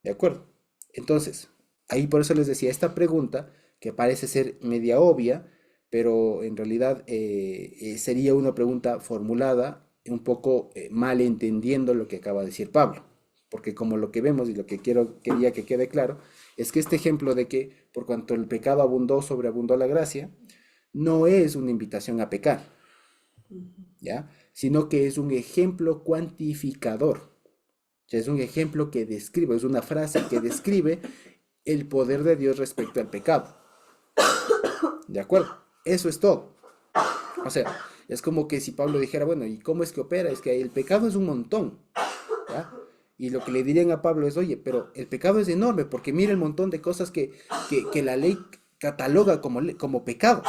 ¿De acuerdo? Entonces, ahí por eso les decía esta pregunta, que parece ser media obvia, pero en realidad sería una pregunta formulada un poco mal entendiendo lo que acaba de decir Pablo. Porque como lo que vemos y lo que quería que quede claro, es que este ejemplo de que por cuanto el pecado abundó, sobreabundó la gracia, no es una invitación a pecar, ¿ya? Sino que es un ejemplo cuantificador. O sea, es un ejemplo que describe, es una frase que describe el poder de Dios respecto al pecado. ¿De acuerdo? Eso es todo. O sea, es como que si Pablo dijera, bueno, ¿y cómo es que opera? Es que el pecado es un montón, ¿ya? Y lo que le dirían a Pablo es, oye, pero el pecado es enorme, porque mira el montón de cosas que la ley cataloga como, como pecado.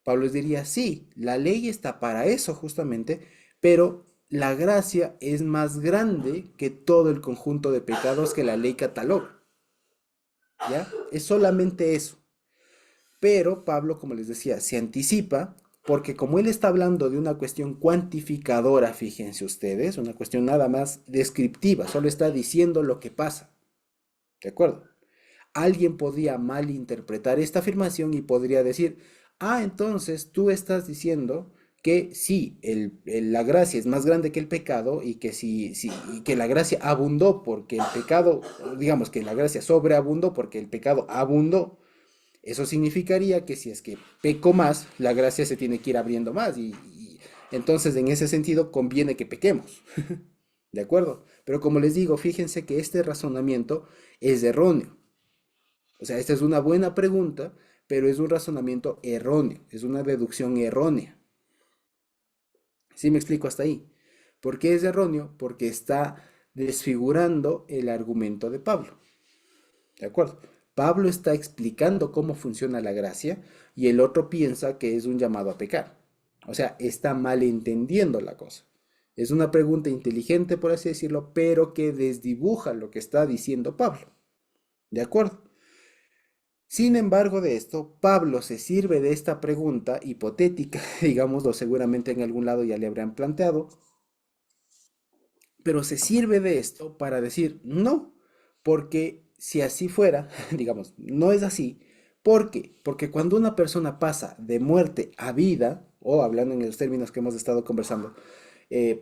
Pablo les diría, sí, la ley está para eso justamente, pero la gracia es más grande que todo el conjunto de pecados que la ley cataloga, ¿ya? Es solamente eso. Pero Pablo, como les decía, se anticipa porque como él está hablando de una cuestión cuantificadora, fíjense ustedes, una cuestión nada más descriptiva, solo está diciendo lo que pasa, ¿de acuerdo? Alguien podría malinterpretar esta afirmación y podría decir, ah, entonces tú estás diciendo que sí, la gracia es más grande que el pecado y que y que la gracia abundó porque el pecado, digamos que la gracia sobreabundó porque el pecado abundó. Eso significaría que si es que peco más, la gracia se tiene que ir abriendo más y entonces en ese sentido conviene que pequemos. ¿De acuerdo? Pero como les digo, fíjense que este razonamiento es erróneo. O sea, esta es una buena pregunta, pero es un razonamiento erróneo, es una deducción errónea. ¿Sí me explico hasta ahí? ¿Por qué es erróneo? Porque está desfigurando el argumento de Pablo. ¿De acuerdo? Pablo está explicando cómo funciona la gracia y el otro piensa que es un llamado a pecar. O sea, está malentendiendo la cosa. Es una pregunta inteligente, por así decirlo, pero que desdibuja lo que está diciendo Pablo. ¿De acuerdo? Sin embargo de esto, Pablo se sirve de esta pregunta hipotética, digámoslo, seguramente en algún lado ya le habrán planteado, pero se sirve de esto para decir no, porque si así fuera, digamos, no es así. ¿Por qué? Porque cuando una persona pasa de muerte a vida, o hablando en los términos que hemos estado conversando,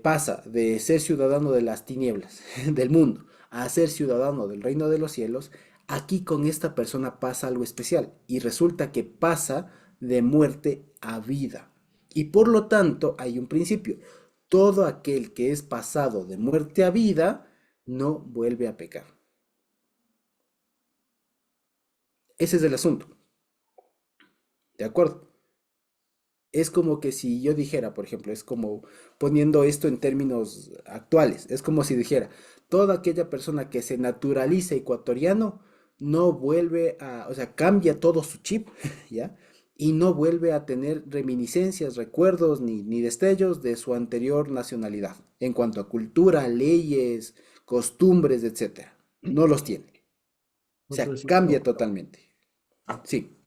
pasa de ser ciudadano de las tinieblas del mundo a ser ciudadano del reino de los cielos, aquí con esta persona pasa algo especial y resulta que pasa de muerte a vida. Y por lo tanto hay un principio. Todo aquel que es pasado de muerte a vida no vuelve a pecar. Ese es el asunto. ¿De acuerdo? Es como que si yo dijera, por ejemplo, es como poniendo esto en términos actuales, es como si dijera, toda aquella persona que se naturaliza ecuatoriano no vuelve a, o sea, cambia todo su chip, ¿ya? Y no vuelve a tener reminiscencias, recuerdos ni destellos de su anterior nacionalidad, en cuanto a cultura, leyes, costumbres, etcétera. No los tiene. O sea, cambia Profesorcito, totalmente. Sí.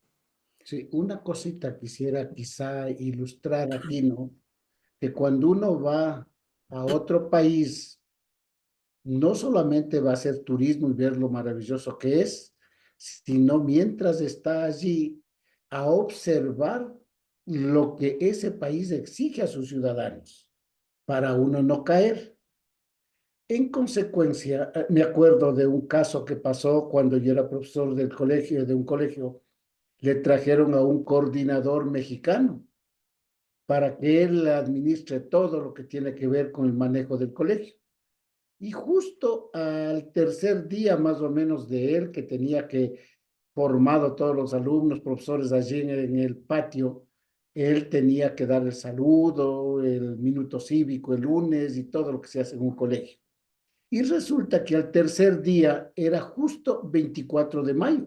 sí, una cosita quisiera quizá ilustrar aquí, ¿no? Que cuando uno va a otro país, no solamente va a hacer turismo y ver lo maravilloso que es, sino mientras está allí a observar lo que ese país exige a sus ciudadanos para uno no caer. En consecuencia, me acuerdo de un caso que pasó cuando yo era profesor del colegio, de un colegio, le trajeron a un coordinador mexicano para que él administre todo lo que tiene que ver con el manejo del colegio. Y justo al tercer día más o menos de él, que tenía que formado todos los alumnos, profesores allí en el patio, él tenía que dar el saludo, el minuto cívico el lunes y todo lo que se hace en un colegio. Y resulta que al tercer día era justo 24 de mayo.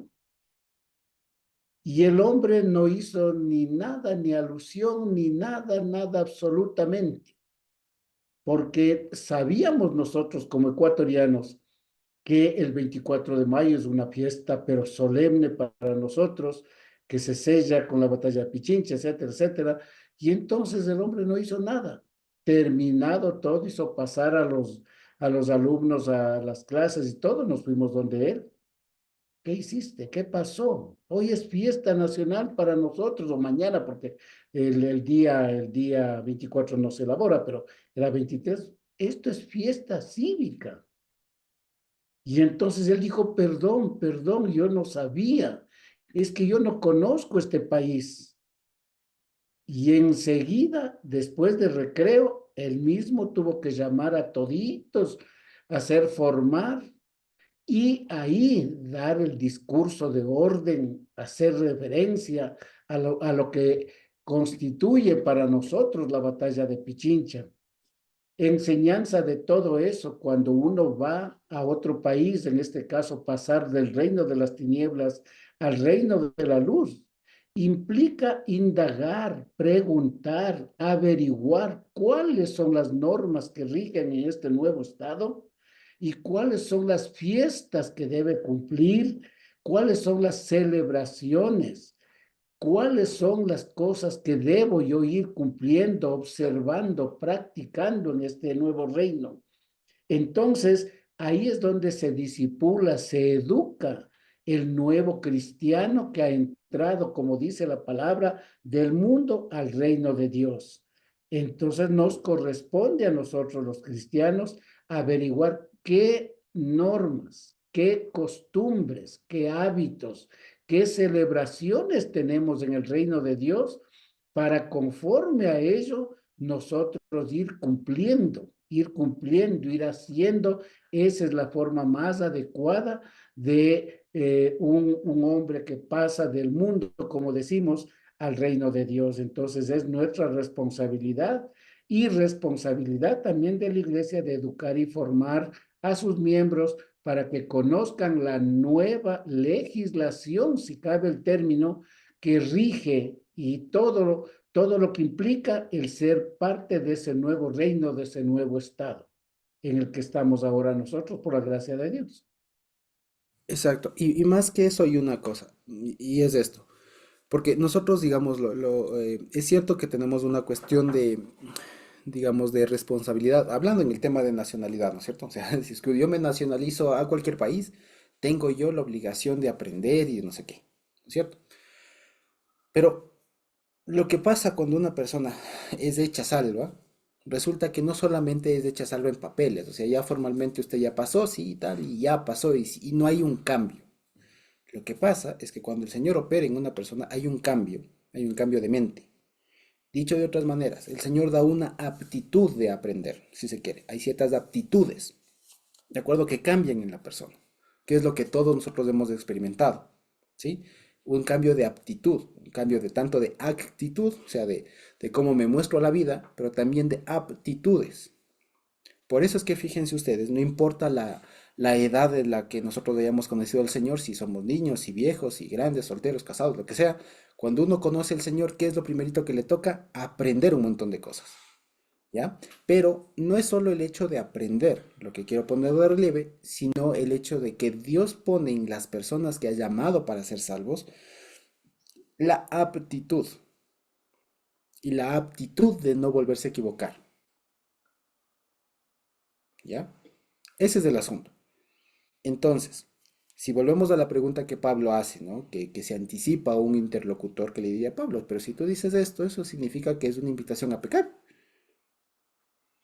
Y el hombre no hizo ni nada, ni alusión, ni nada, nada absolutamente. Porque sabíamos nosotros como ecuatorianos que el 24 de mayo es una fiesta, pero solemne para nosotros, que se sella con la batalla de Pichincha, etcétera, etcétera. Y entonces el hombre no hizo nada. Terminado todo, hizo pasar a los alumnos a las clases y todos nos fuimos donde él. ¿Qué hiciste? ¿Qué pasó? Hoy es fiesta nacional para nosotros, o mañana, porque el día 24 no se elabora, pero era 23. Esto es fiesta cívica. Y entonces él dijo, perdón, perdón, yo no sabía. Es que yo no conozco este país. Y enseguida, después de recreo, él mismo tuvo que llamar a toditos, hacer formar y ahí dar el discurso de orden, hacer referencia a lo que constituye para nosotros la batalla de Pichincha. Enseñanza de todo eso cuando uno va a otro país, en este caso pasar del reino de las tinieblas al reino de la luz, implica indagar, preguntar, averiguar cuáles son las normas que rigen en este nuevo estado y cuáles son las fiestas que debe cumplir, cuáles son las celebraciones, cuáles son las cosas que debo yo ir cumpliendo, observando, practicando en este nuevo reino. Entonces, ahí es donde se disipula, se educa el nuevo cristiano que ha entrado, como dice la palabra, del mundo al reino de Dios. Entonces nos corresponde a nosotros los cristianos averiguar qué normas, qué costumbres, qué hábitos, qué celebraciones tenemos en el reino de Dios para conforme a ello nosotros ir cumpliendo, ir haciendo. Esa es la forma más adecuada de un hombre que pasa del mundo, como decimos, al reino de Dios. Entonces es nuestra responsabilidad y responsabilidad también de la iglesia de educar y formar a sus miembros para que conozcan la nueva legislación, si cabe el término, que rige y todo lo que implica el ser parte de ese nuevo reino, de ese nuevo estado en el que estamos ahora nosotros, por la gracia de Dios. Exacto. Y más que eso hay una cosa, y es esto. Porque nosotros, digamos, es cierto que tenemos una cuestión de, digamos, de responsabilidad, hablando en el tema de nacionalidad, ¿no es cierto? O sea, si es que yo me nacionalizo a cualquier país, tengo yo la obligación de aprender y no sé qué, ¿no es cierto? Pero lo que pasa cuando una persona es hecha salva, resulta que no solamente es hecha salva en papeles, o sea, ya formalmente usted ya pasó, sí, y tal, y ya pasó, y no hay un cambio. Lo que pasa es que cuando el Señor opera en una persona hay un cambio de mente. Dicho de otras maneras, el Señor da una aptitud de aprender, si se quiere. Hay ciertas aptitudes, de acuerdo, que cambian en la persona, que es lo que todos nosotros hemos experimentado, ¿sí? Un cambio de aptitud, un cambio de tanto de actitud, o sea, de cómo me muestro a la vida, pero también de aptitudes. Por eso es que fíjense ustedes, no importa la edad en la que nosotros hayamos conocido al Señor, si somos niños, si viejos, si grandes, solteros, casados, lo que sea, cuando uno conoce al Señor, ¿qué es lo primerito que le toca? Aprender un montón de cosas, ¿ya? Pero no es solo el hecho de aprender, lo que quiero poner de relieve, sino el hecho de que Dios pone en las personas que ha llamado para ser salvos la aptitud y la aptitud de no volverse a equivocar, ¿ya? Ese es el asunto. Entonces, si volvemos a la pregunta que Pablo hace, ¿no? Que se anticipa a un interlocutor que le diría, Pablo, pero si tú dices esto, eso significa que es una invitación a pecar.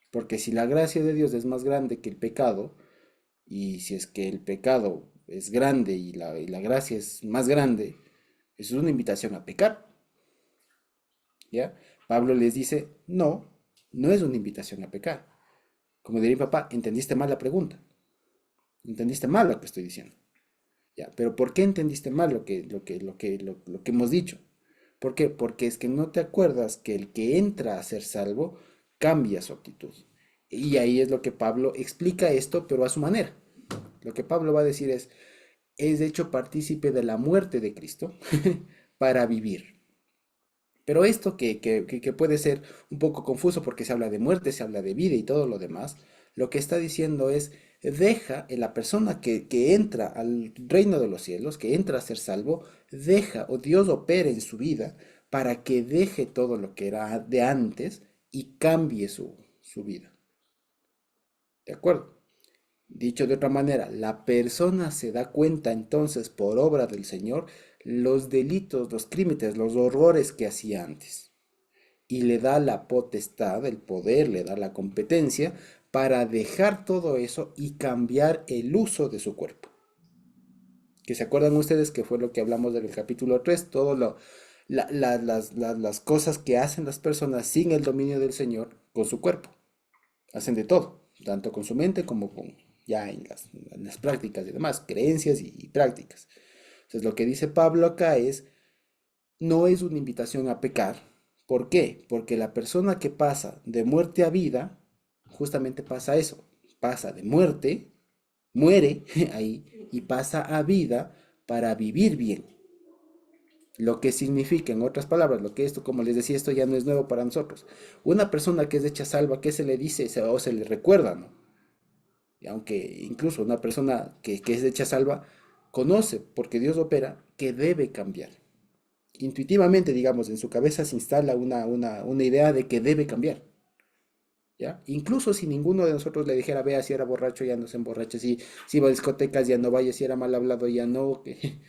Porque si la gracia de Dios es más grande que el pecado, y si es que el pecado es grande y la gracia es más grande, eso es una invitación a pecar, ¿ya? Pablo les dice, no, no es una invitación a pecar. Como diría mi papá, entendiste mal la pregunta, entendiste mal lo que estoy diciendo. Ya, pero ¿por qué entendiste mal lo que hemos dicho? ¿Por qué? Porque es que no te acuerdas que el que entra a ser salvo cambia su actitud. Y ahí es lo que Pablo explica esto, pero a su manera. Lo que Pablo va a decir es hecho partícipe de la muerte de Cristo para vivir. Pero esto que puede ser un poco confuso porque se habla de muerte, se habla de vida y todo lo demás, lo que está diciendo es, deja en la persona que entra al reino de los cielos, que entra a ser salvo, deja o Dios opera en su vida para que deje todo lo que era de antes y cambie su vida. ¿De acuerdo? Dicho de otra manera, la persona se da cuenta entonces por obra del Señor los delitos, los crímenes, los horrores que hacía antes. Y le da la potestad, el poder, le da la competencia para dejar todo eso y cambiar el uso de su cuerpo. Que se acuerdan ustedes que fue lo que hablamos del capítulo 3, todo las cosas que hacen las personas sin el dominio del Señor con su cuerpo. Hacen de todo, tanto con su mente como con ya en las prácticas y demás, creencias y prácticas. Entonces lo que dice Pablo acá es, no es una invitación a pecar, ¿Por qué? Porque la persona que pasa de muerte a vida, justamente pasa eso, pasa de muerte, muere ahí, y pasa a vida para vivir bien. Lo que significa, en otras palabras, lo que esto, como les decía, esto ya no es nuevo para nosotros. Una persona que es hecha salva, ¿qué se le dice o se le recuerda, no? Y aunque incluso una persona que es hecha salva conoce, porque Dios opera, que debe cambiar. Intuitivamente, digamos, en su cabeza se instala una idea de que debe cambiar. ¿Ya? Incluso si ninguno de nosotros le dijera, vea, si era borracho, ya no se emborrache, si iba a discotecas, ya no vaya, si era mal hablado, ya no, que,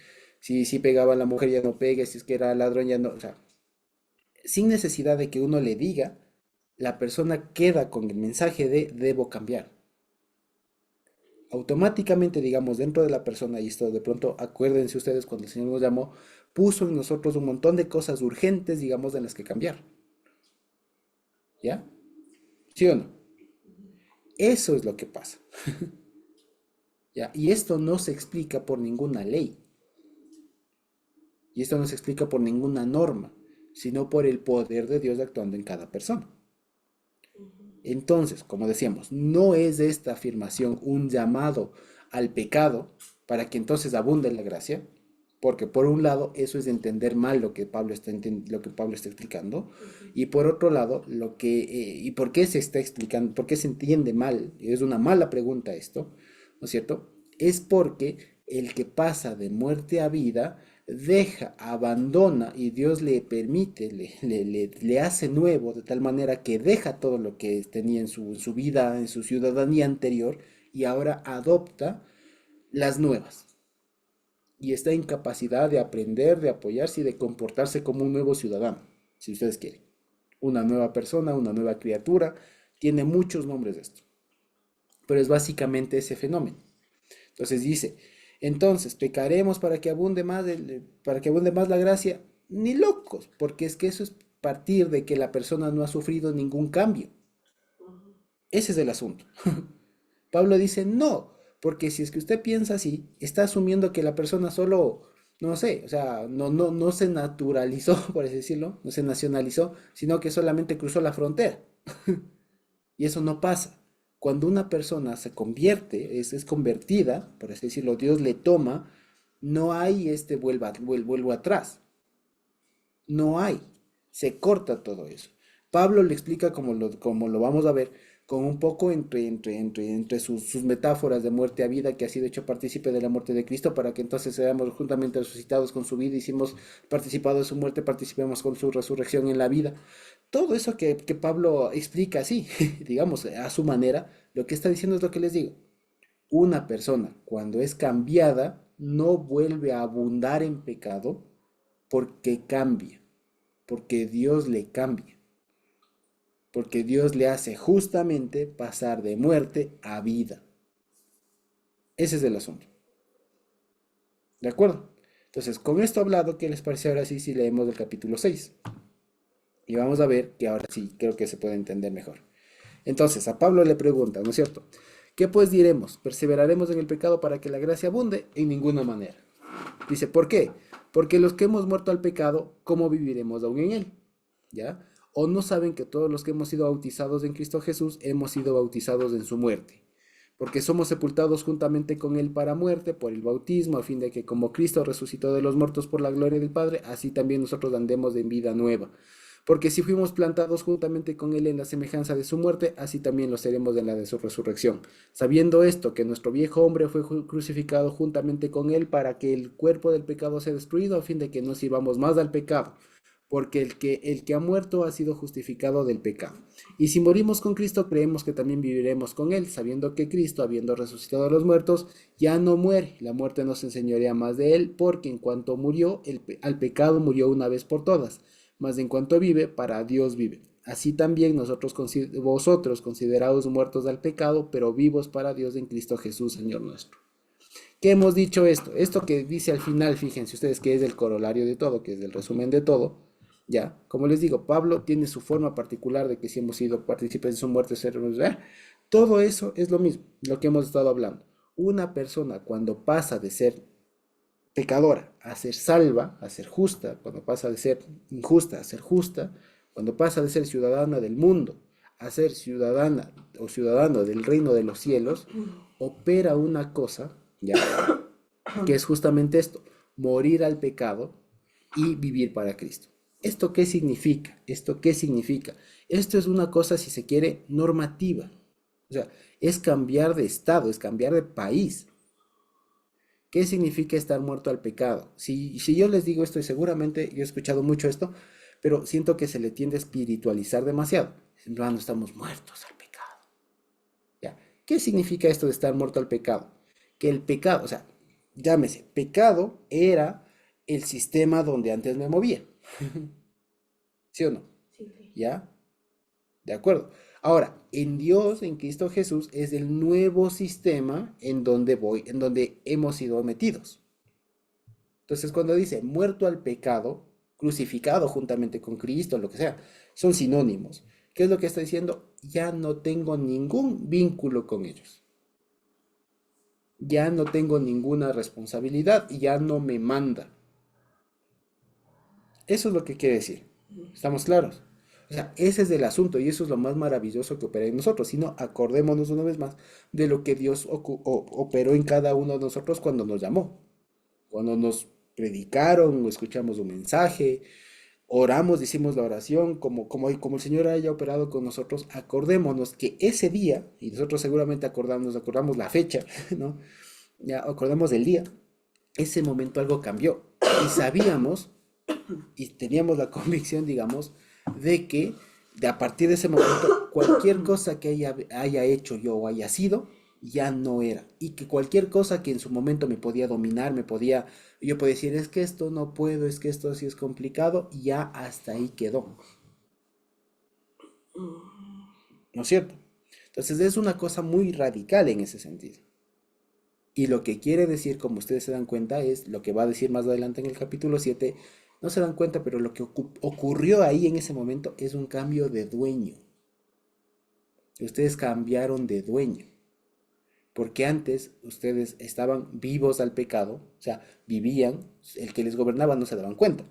si pegaba a la mujer, ya no pegue, si es que era ladrón, ya no, o sea, sin necesidad de que uno le diga, la persona queda con el mensaje de debo cambiar. Automáticamente, digamos, dentro de la persona, y esto de pronto, acuérdense ustedes cuando el Señor nos llamó, puso en nosotros un montón de cosas urgentes, digamos, de las que cambiar. ¿Ya? ¿Sí o no? Eso es lo que pasa. ¿Ya? Y esto no se explica por ninguna ley. Y esto no se explica por ninguna norma, sino por el poder de Dios actuando en cada persona. Entonces, como decíamos, no es esta afirmación un llamado al pecado para que entonces abunde la gracia, porque por un lado eso es entender mal lo que Pablo está explicando, y por otro lado, ¿y por qué se está explicando, por qué se entiende mal? Es una mala pregunta esto, ¿no es cierto? Es porque el que pasa de muerte a vida abandona y Dios le permite, le hace nuevo de tal manera que deja todo lo que tenía en su vida, en su ciudadanía anterior y ahora adopta las nuevas. Y está en capacidad de aprender, de apoyarse y de comportarse como un nuevo ciudadano, si ustedes quieren. Una nueva persona, una nueva criatura, tiene muchos nombres de esto, pero es básicamente ese fenómeno. Entonces dice, entonces pecaremos para que abunde más la gracia, ni locos, porque es que eso es partir de que la persona no ha sufrido ningún cambio. Ese es el asunto. Pablo dice, no, porque si es que usted piensa así, está asumiendo que la persona solo, no sé, o sea, no se naturalizó, por así decirlo, no se nacionalizó, sino que solamente cruzó la frontera. Y eso no pasa. Cuando una persona se convierte, es convertida, por así decirlo, Dios le toma, no hay vuelvo atrás. No hay. Se corta todo eso. Pablo le explica como lo vamos a ver, con un poco entre sus metáforas de muerte a vida, que ha sido hecho partícipe de la muerte de Cristo, para que entonces seamos juntamente resucitados con su vida, hicimos participado de su muerte, participemos con su resurrección en la vida. Todo eso que Pablo explica así, digamos, a su manera, lo que está diciendo es lo que les digo. Una persona, cuando es cambiada, no vuelve a abundar en pecado porque cambia, porque Dios le cambia, porque Dios le hace justamente pasar de muerte a vida. Ese es el asunto. ¿De acuerdo? Entonces, con esto hablado, ¿qué les parece ahora sí si leemos el capítulo 6? Y vamos a ver que ahora sí creo que se puede entender mejor. Entonces, a Pablo le pregunta, ¿no es cierto? ¿Qué pues diremos? ¿Perseveraremos en el pecado para que la gracia abunde? En ninguna manera. Dice, ¿por qué? Porque los que hemos muerto al pecado, ¿cómo viviremos aún en él? ¿Ya? ¿O no saben que todos los que hemos sido bautizados en Cristo Jesús hemos sido bautizados en su muerte? Porque somos sepultados juntamente con él para muerte por el bautismo, a fin de que como Cristo resucitó de los muertos por la gloria del Padre, así también nosotros andemos en vida nueva. Porque si fuimos plantados juntamente con él en la semejanza de su muerte, así también lo seremos en la de su resurrección. Sabiendo esto, que nuestro viejo hombre fue crucificado juntamente con él para que el cuerpo del pecado sea destruido, a fin de que no sirvamos más al pecado. Porque el que ha muerto ha sido justificado del pecado. Y si morimos con Cristo, creemos que también viviremos con él, sabiendo que Cristo, habiendo resucitado a los muertos, ya no muere. La muerte no se enseñorea más de él, porque en cuanto murió, al pecado murió una vez por todas, mas en cuanto vive, para Dios vive. Así también vosotros considerados muertos al pecado, pero vivos para Dios en Cristo Jesús, Señor nuestro. ¿Qué hemos dicho esto? Esto que dice al final, fíjense ustedes que es el corolario de todo, que es el resumen de todo. Ya, como les digo, Pablo tiene su forma particular de que si hemos sido partícipes de su muerte, todo eso es lo mismo, lo que hemos estado hablando. Una persona cuando pasa de ser pecadora a ser salva, a ser justa, cuando pasa de ser injusta a ser justa, Cuando pasa de ser ciudadana del mundo a ser ciudadana o ciudadano del reino de los cielos, opera una cosa, ¿ya? Que es justamente esto, morir al pecado y vivir para Cristo. ¿Esto qué significa? ¿Esto qué significa? Esto es una cosa, si se quiere, normativa. O sea, es cambiar de estado, es cambiar de país. ¿Qué significa estar muerto al pecado? Si yo les digo esto, y seguramente yo he escuchado mucho esto, pero siento que se le tiende a espiritualizar demasiado. No, estamos muertos al pecado. ¿Ya? ¿Qué significa esto de estar muerto al pecado? Que el pecado, o sea, llámese, pecado era el sistema donde antes me movía. ¿Sí o no? Sí, sí. ¿Ya? De acuerdo. Ahora, en Dios, en Cristo Jesús, es el nuevo sistema en donde voy, en donde hemos sido metidos. Entonces, cuando dice muerto al pecado, crucificado juntamente con Cristo, lo que sea, son sinónimos. ¿Qué es lo que está diciendo? Ya no tengo ningún vínculo con ellos. Ya no tengo ninguna responsabilidad y ya no me manda. Eso es lo que quiere decir. ¿Estamos claros? O sea, ese es el asunto y eso es lo más maravilloso que opera en nosotros. Si no, acordémonos una vez más de lo que Dios operó en cada uno de nosotros cuando nos llamó. Cuando nos predicaron o escuchamos un mensaje, oramos, hicimos la oración, como el Señor haya operado con nosotros, acordémonos que ese día, y nosotros seguramente acordamos la fecha, ¿no? Ya acordamos del día, ese momento algo cambió y sabíamos y teníamos la convicción, digamos, de que de a partir de ese momento cualquier cosa que haya hecho yo o haya sido, ya no era. Y que cualquier cosa que en su momento me podía dominar, yo podía decir, es que esto no puedo, es que esto sí es complicado, y ya hasta ahí quedó. ¿No es cierto? Entonces es una cosa muy radical en ese sentido. Y lo que quiere decir, como ustedes se dan cuenta, es lo que va a decir más adelante en el capítulo 7. No se dan cuenta, pero lo que ocurrió ahí en ese momento es un cambio de dueño. Ustedes cambiaron de dueño. Porque antes ustedes estaban vivos al pecado, o sea, vivían, el que les gobernaba no se daban cuenta,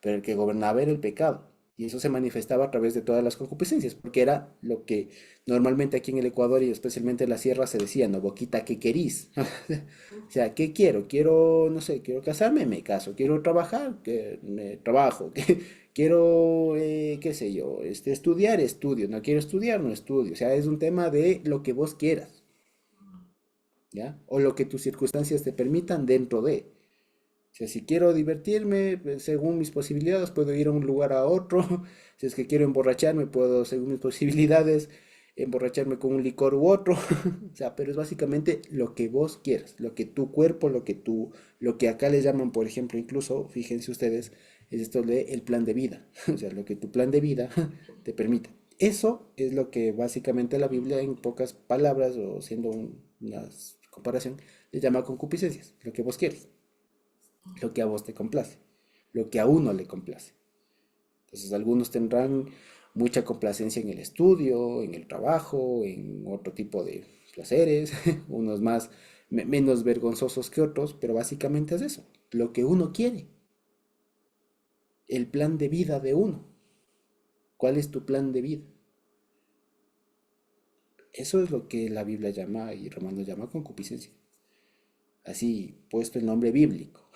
pero el que gobernaba era el pecado. Y eso se manifestaba a través de todas las concupiscencias, porque era lo que normalmente aquí en el Ecuador y especialmente en la sierra se decía, no, boquita, ¿qué querís? O sea, ¿qué quiero? Quiero, no sé, quiero casarme, me caso. Quiero trabajar, que me trabajo. Quiero, qué sé yo, estudiar, estudio. No quiero estudiar, no estudio. O sea, es un tema de lo que vos quieras. ¿Ya? O lo que tus circunstancias te permitan dentro de. O sea, si quiero divertirme, pues, según mis posibilidades, puedo ir a un lugar a otro. Si es que quiero emborracharme, puedo, según mis posibilidades, emborracharme con un licor u otro. O sea, pero es básicamente lo que vos quieras, lo que tu cuerpo, lo que acá le llaman, por ejemplo, incluso, fíjense ustedes, es esto de el plan de vida. O sea, lo que tu plan de vida te permite. Eso es lo que básicamente la Biblia, en pocas palabras, o siendo una comparación, le llama concupiscencias, lo que vos quieres, lo que a vos te complace, lo que a uno le complace. Entonces algunos tendrán mucha complacencia en el estudio, en el trabajo, en otro tipo de placeres, unos más, menos vergonzosos que otros, pero básicamente es eso, lo que uno quiere, el plan de vida de uno. ¿Cuál es tu plan de vida? Eso es lo que la Biblia llama y Romanos llama concupiscencia. Así puesto el nombre bíblico.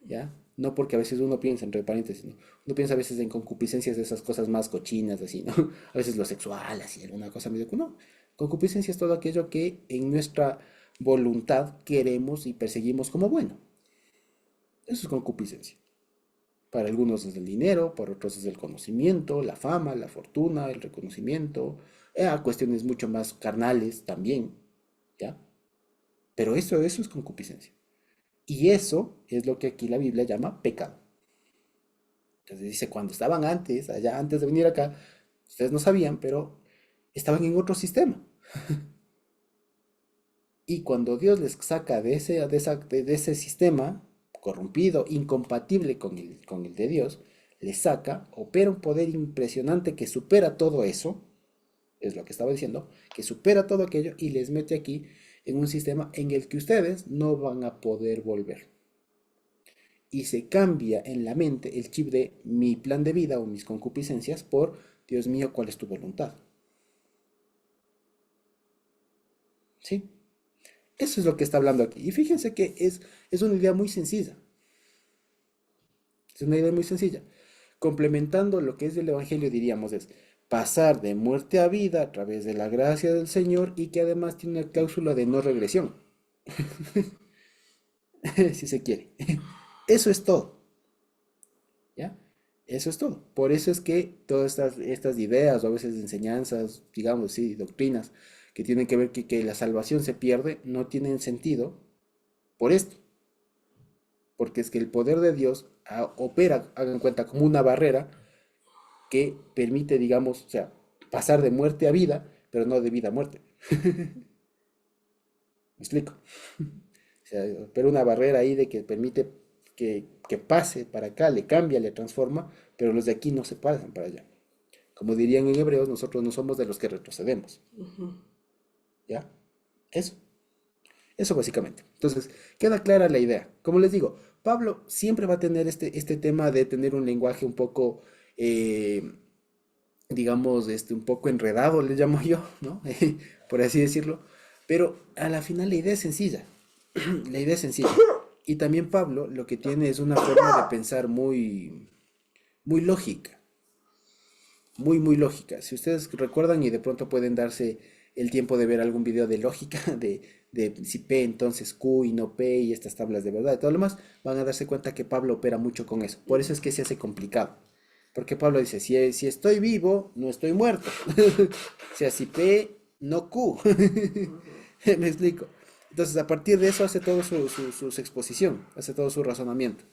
¿Ya? No porque a veces uno piensa, entre paréntesis, ¿no? Uno piensa a veces en concupiscencias de esas cosas más cochinas, así, ¿no? A veces lo sexual, así, alguna cosa medio. No, concupiscencia es todo aquello que en nuestra voluntad queremos y perseguimos como bueno. Eso es concupiscencia. Para algunos es el dinero, para otros es el conocimiento, la fama, la fortuna, el reconocimiento, a cuestiones mucho más carnales también, ¿ya? Pero eso es concupiscencia. Y eso es lo que aquí la Biblia llama pecado. Entonces dice, cuando estaban antes, allá antes de venir acá, ustedes no sabían, pero estaban en otro sistema. Y cuando Dios les saca de ese sistema corrompido, incompatible con el de Dios, les saca, opera un poder impresionante que supera todo eso, es lo que estaba diciendo, que supera todo aquello y les mete aquí en un sistema en el que ustedes no van a poder volver. y se cambia en la mente el chip de mi plan de vida o mis concupiscencias por, Dios mío, ¿cuál es tu voluntad? ¿Sí? Eso es lo que está hablando aquí. Y fíjense que es una idea muy sencilla. Es una idea muy sencilla. Complementando lo que es el Evangelio, diríamos, es pasar de muerte a vida a través de la gracia del Señor y que además tiene una cláusula de no regresión, si se quiere. Eso es todo, ¿ya? Eso es todo. Por eso es que todas estas ideas o a veces enseñanzas, digamos, sí, doctrinas, que tienen que ver que la salvación se pierde, no tienen sentido por esto. Porque es que el poder de Dios opera, hagan cuenta, como una barrera que permite, digamos, o sea, pasar de muerte a vida, pero no de vida a muerte. ¿Me explico? O sea, pero una barrera ahí de que permite que pase para acá, le cambia, le transforma, pero los de aquí no se pasan para allá. Como dirían en hebreos, nosotros no somos de los que retrocedemos. ¿Ya? Eso. Eso básicamente. Entonces, queda clara la idea. Como les digo, Pablo siempre va a tener este tema de tener un lenguaje un poco, eh, digamos, un poco enredado, le llamo yo, ¿no? Por así decirlo. Pero a la final la idea es sencilla. La idea es sencilla. Y también Pablo lo que tiene es una forma de pensar muy, muy lógica. Muy, muy lógica. Si ustedes recuerdan y de pronto pueden darse el tiempo de ver algún video de lógica, de si P entonces Q y no P y estas tablas de verdad y todo lo demás, van a darse cuenta que Pablo opera mucho con eso. Por eso es que se hace complicado. Porque Pablo dice, si estoy vivo, no estoy muerto. O sea, si P, no Q. ¿Me explico? Entonces, a partir de eso hace todo su exposición, hace todo su razonamiento.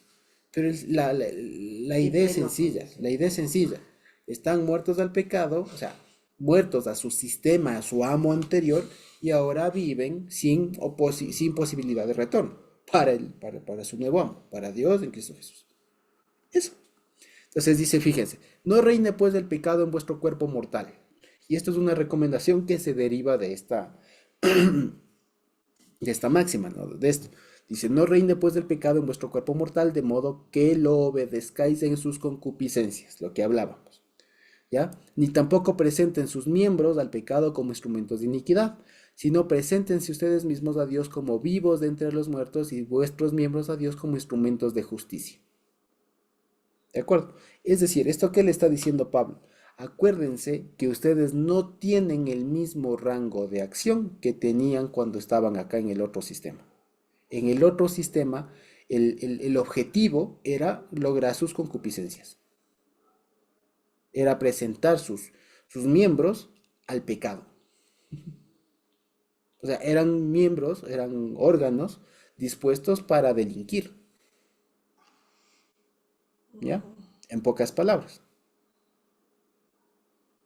Pero la Qué idea es bueno, sencilla, profesor. la idea es sencilla. Están muertos al pecado, o sea, muertos a su sistema, a su amo anterior, y ahora viven sin posibilidad de retorno para su nuevo amo, para Dios en Cristo Jesús. Eso. Entonces dice, fíjense, no reine pues el pecado en vuestro cuerpo mortal. Y esto es una recomendación que se deriva de esta máxima, ¿no? De esto. Dice, no reine pues el pecado en vuestro cuerpo mortal, de modo que lo obedezcáis en sus concupiscencias, lo que hablábamos, ¿ya? Ni tampoco presenten sus miembros al pecado como instrumentos de iniquidad, sino preséntense ustedes mismos a Dios como vivos de entre los muertos y vuestros miembros a Dios como instrumentos de justicia. ¿De acuerdo? Es decir, esto que le está diciendo Pablo, acuérdense que ustedes no tienen el mismo rango de acción que tenían cuando estaban acá en el otro sistema. En el otro sistema, el objetivo era lograr sus concupiscencias, era presentar sus miembros al pecado. O sea, eran miembros, eran órganos dispuestos para delinquir, ¿ya? En pocas palabras.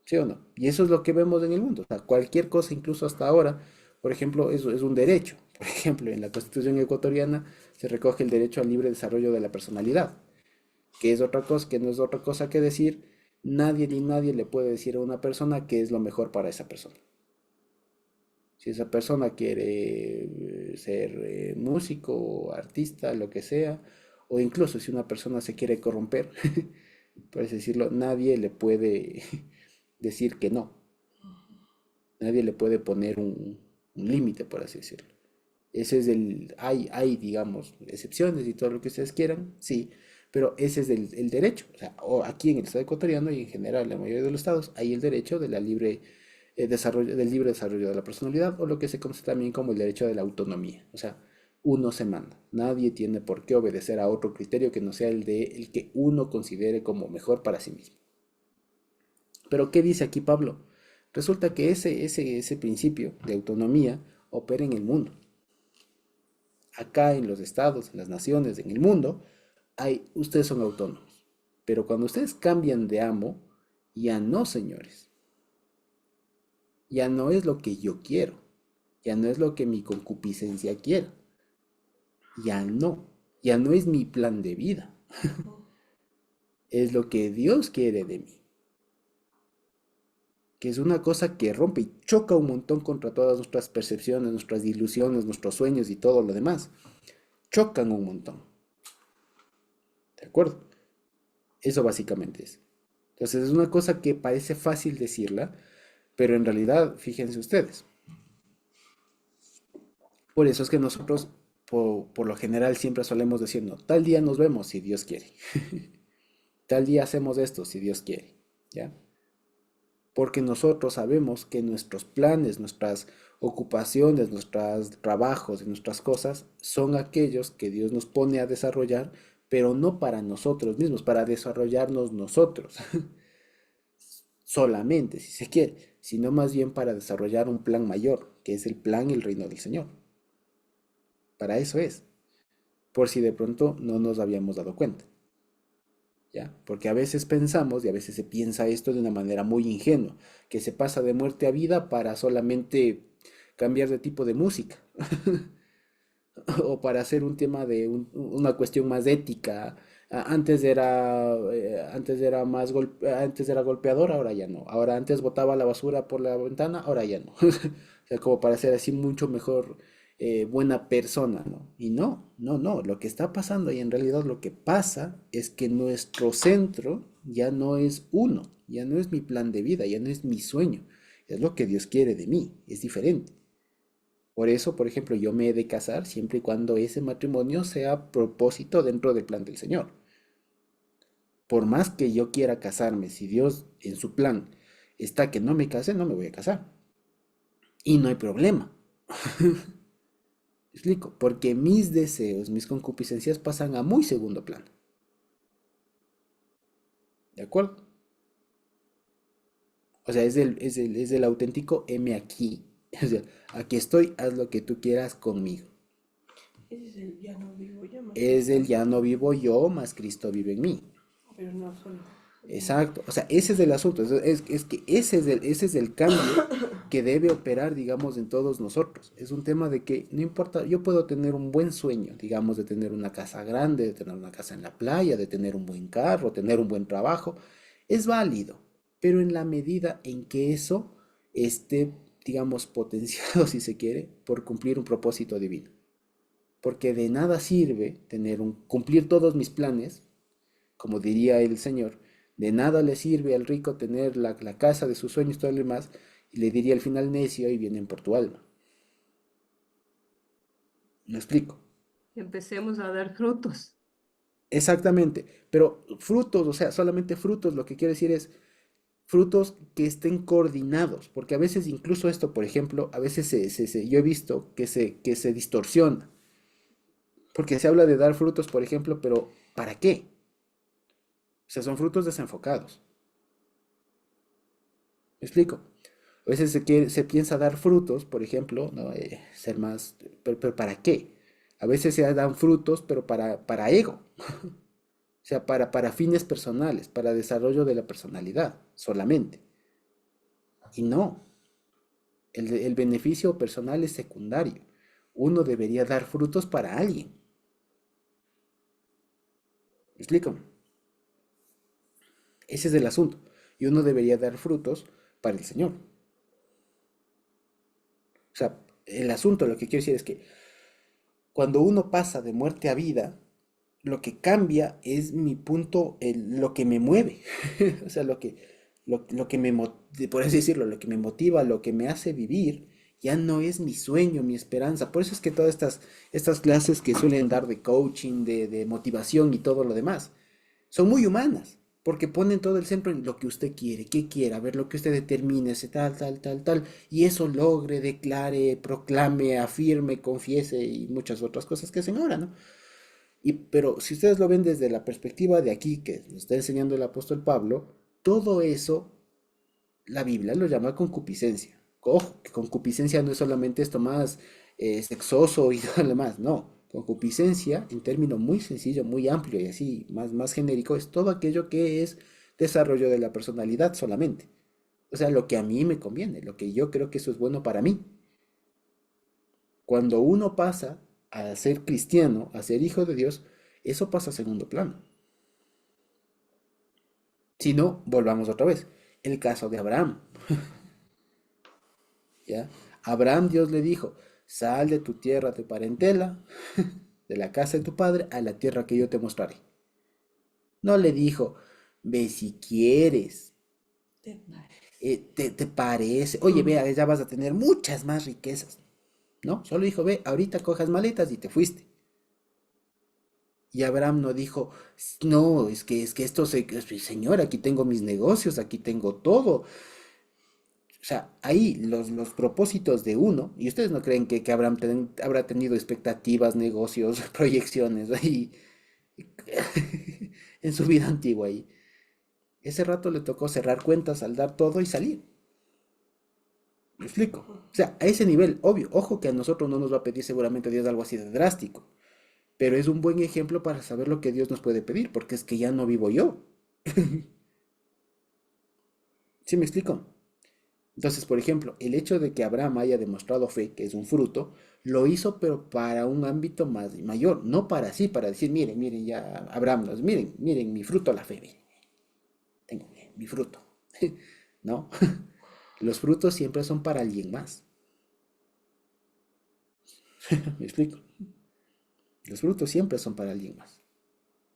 ¿Sí o no? Y eso es lo que vemos en el mundo. O sea, cualquier cosa, incluso hasta ahora, por ejemplo, eso es un derecho. Por ejemplo, en la Constitución ecuatoriana se recoge el derecho al libre desarrollo de la personalidad, que es otra cosa, que no es otra cosa que decir, nadie ni nadie le puede decir a una persona qué es lo mejor para esa persona. Si esa persona quiere ser músico, artista, lo que sea, o incluso si una persona se quiere corromper, por así decirlo, nadie le puede decir que no. Nadie le puede poner un límite, por así decirlo. Ese es hay, digamos, excepciones y todo lo que ustedes quieran, sí, pero ese es el derecho. O sea, aquí en el Estado ecuatoriano y en general en la mayoría de los estados hay el derecho de la libre desarrollo, del libre desarrollo de la personalidad o lo que se conoce también como el derecho de la autonomía. O sea, uno se manda. Nadie tiene por qué obedecer a otro criterio que no sea el que uno considere como mejor para sí mismo. Pero ¿qué dice aquí Pablo? Resulta que ese principio de autonomía opera en el mundo. Acá en los estados, en las naciones, en el mundo, ustedes son autónomos. Pero cuando ustedes cambian de amo, ya no, señores. Ya no es lo que yo quiero. Ya no es lo que mi concupiscencia quiere. Ya no. Ya no es mi plan de vida. Es lo que Dios quiere de mí. Que es una cosa que rompe y choca un montón contra todas nuestras percepciones, nuestras ilusiones, nuestros sueños y todo lo demás. Chocan un montón. acuerdo? Eso básicamente es. Entonces es una cosa que parece fácil decirla, pero en realidad, fíjense ustedes, por eso es que nosotros, por lo general, siempre solemos decir, no, tal día nos vemos si Dios quiere, tal día hacemos esto si Dios quiere, ¿ya? Porque nosotros sabemos que nuestros planes, nuestras ocupaciones, nuestros trabajos y nuestras cosas son aquellos que Dios nos pone a desarrollar, pero no para nosotros mismos, para desarrollarnos nosotros, solamente, si se quiere, sino más bien para desarrollar un plan mayor, que es el plan y el reino del Señor. Para eso es, por si de pronto no nos habíamos dado cuenta. ¿Ya? Porque a veces pensamos y a veces se piensa esto de una manera muy ingenua, que se pasa de muerte a vida para solamente cambiar de tipo de música o para hacer un tema de una cuestión más ética. Antes era golpeador, ahora ya no. Ahora antes botaba la basura por la ventana, ahora ya no. O sea, como para ser así mucho mejor buena persona, ¿no? Y no, no, no. Lo que está pasando y en realidad lo que pasa es que nuestro centro ya no es uno, ya no es mi plan de vida, ya no es mi sueño. Es lo que Dios quiere de mí, es diferente. Por eso, por ejemplo, yo me he de casar siempre y cuando ese matrimonio sea propósito dentro del plan del Señor. Por más que yo quiera casarme, si Dios en su plan está que no me case, no me voy a casar. Y no hay problema. ¿Me explico? Porque mis deseos, mis concupiscencias pasan a muy segundo plano. ¿De acuerdo? O sea, es el auténtico heme aquí. O sea, aquí estoy, haz lo que tú quieras conmigo. Ese es el ya no vivo yo, más Es Cristo el ya vive. no vivo yo, más Cristo vive en mí. Pero no solo. Exacto, o sea, ese es el asunto, es que ese es el cambio que debe operar, digamos, en todos nosotros. Es un tema de que no importa, yo puedo tener un buen sueño, digamos, de tener una casa grande, de tener una casa en la playa, de tener un buen carro, tener un buen trabajo, es válido, pero en la medida en que eso esté, digamos, potenciado, si se quiere, por cumplir un propósito divino. Porque de nada sirve cumplir todos mis planes como diría el Señor, de nada le sirve al rico tener la casa de sus sueños, todo lo demás, y le diría al final necio y vienen por tu alma. ¿Me explico? Empecemos a dar frutos. Exactamente, pero frutos, o sea, solamente frutos, lo que quiere decir es frutos que estén coordinados, porque a veces incluso esto, por ejemplo, a veces yo he visto que se distorsiona, porque se habla de dar frutos, por ejemplo, pero ¿para qué? O sea, son frutos desenfocados. ¿Me explico? A veces se piensa dar frutos, por ejemplo, ¿no? Ser más, pero ¿para qué? A veces se dan frutos, pero para ego, o sea, para fines personales, para desarrollo de la personalidad, solamente. Y no, el beneficio personal es secundario. Uno debería dar frutos para alguien. ¿Me explico? Ese es el asunto. Y uno debería dar frutos para el Señor. O sea, el asunto, lo que quiero decir es que cuando uno pasa de muerte a vida, lo que cambia es mi punto, lo que me mueve. O sea, lo que por así decirlo, lo que me motiva, lo que me hace vivir, ya no es mi sueño, mi esperanza. Por eso es que todas estas clases que suelen dar de coaching, de motivación y todo lo demás, son muy humanas. Porque ponen todo el centro en lo que usted quiere, qué quiere, a ver lo que usted determine, ese tal, tal, tal, tal, y eso logre, declare, proclame, afirme, confiese y muchas otras cosas que hacen ahora, ¿no? Pero si ustedes lo ven desde la perspectiva de aquí, que nos está enseñando el apóstol Pablo, todo eso, la Biblia lo llama concupiscencia. Ojo, que concupiscencia no es solamente esto más sexoso y todo lo demás, no. Concupiscencia, en término muy sencillo, muy amplio y así, más genérico, es todo aquello que es desarrollo de la personalidad solamente. O sea, lo que a mí me conviene, lo que yo creo que eso es bueno para mí. Cuando uno pasa a ser cristiano, a ser hijo de Dios, eso pasa a segundo plano. Si no, volvamos otra vez. El caso de Abraham, ¿ya? Abraham Dios le dijo, sal de tu tierra, de parentela, de la casa de tu padre, a la tierra que yo te mostraré. No le dijo, ve si quieres, Te parece. te parece, oye, vea, ya vas a tener muchas más riquezas. No, solo dijo, ve, ahorita cojas maletas y te fuiste. Y Abraham no dijo, no, es que esto señor, aquí tengo mis negocios, aquí tengo todo. O sea, ahí los propósitos de uno, y ustedes no creen que Abraham habrá tenido expectativas, negocios, proyecciones ahí en su vida antigua ahí. Ese rato le tocó cerrar cuentas, saldar todo y salir. ¿Me explico? O sea, a ese nivel, obvio, ojo que a nosotros no nos va a pedir seguramente Dios algo así de drástico, pero es un buen ejemplo para saber lo que Dios nos puede pedir, porque es que ya no vivo yo. ¿Sí me explico? Entonces, por ejemplo, el hecho de que Abraham haya demostrado fe, que es un fruto, lo hizo pero para un ámbito más mayor, no para sí, para decir, miren, miren, ya Abraham, miren, miren mi fruto, la fe, miren, tengo mi fruto. ¿No? Los frutos siempre son para alguien más. ¿Me explico? Los frutos siempre son para alguien más.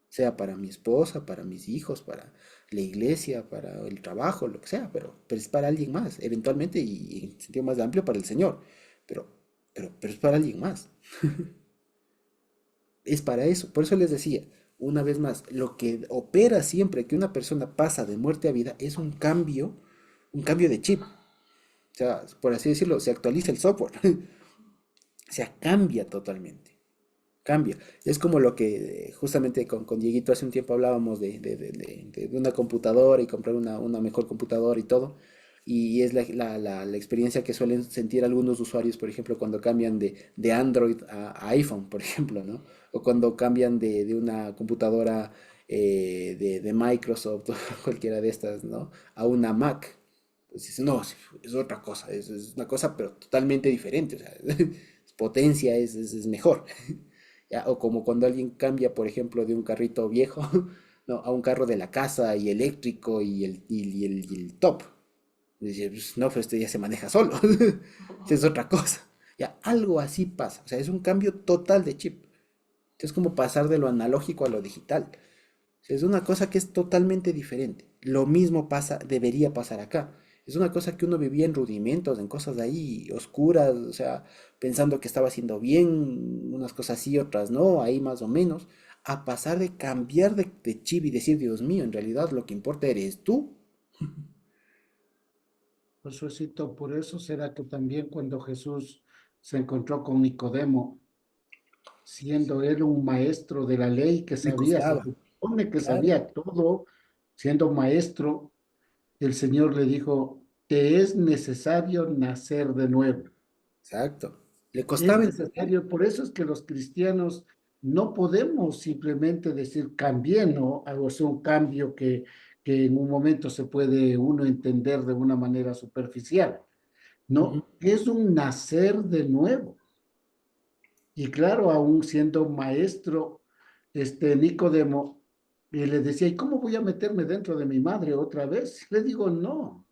Sea para mi esposa, para mis hijos, para la iglesia, para el trabajo, lo que sea, pero es para alguien más, eventualmente y en sentido más amplio para el Señor, pero, pero es para alguien más, es para eso, por eso les decía, una vez más, lo que opera siempre que una persona pasa de muerte a vida es un cambio de chip, o sea, por así decirlo, se actualiza el software, o sea, cambia totalmente. Cambia. Es como lo que justamente con Dieguito hace un tiempo hablábamos de una computadora y comprar una mejor computadora y todo. Y es la experiencia que suelen sentir algunos usuarios, por ejemplo, cuando cambian de Android a iPhone, por ejemplo, ¿no? O cuando cambian de una computadora de Microsoft o cualquiera de estas, ¿no? A una Mac. Pues dices, no, es otra cosa, es una cosa pero totalmente diferente, o sea, potencia es mejor. ¿Ya? O como cuando alguien cambia, por ejemplo, de un carrito viejo, ¿no? A un carro de la casa y eléctrico y el top. Dice, "Pues, no, pero este ya se maneja solo. Es otra cosa. Ya, algo así pasa. O sea, es un cambio total de chip. Es como pasar de lo analógico a lo digital. O sea, es una cosa que es totalmente diferente. Lo mismo pasa, debería pasar acá. Es una cosa que uno vivía en rudimentos, en cosas ahí oscuras, o sea, pensando que estaba haciendo bien, unas cosas sí, otras no, ahí más o menos, a pasar de cambiar de chip y decir, Dios mío, en realidad lo que importa eres tú. Josuecito, por eso será que también cuando Jesús se encontró con Nicodemo, siendo él un maestro de la ley que Le sabía, se costaba, supone que claro, sabía todo, siendo maestro, el Señor le dijo, te es necesario nacer de nuevo. exacto. Le Es costaba entender. necesario, por eso es que los cristianos no podemos simplemente decir cambié, ¿no? O sea, un cambio que en un momento se puede uno entender de una manera superficial. Ujú. No, es un nacer de nuevo. Y claro, aún siendo maestro, Nicodemo, y le decía, ¿y cómo voy a meterme dentro de mi madre otra vez? Le digo, no,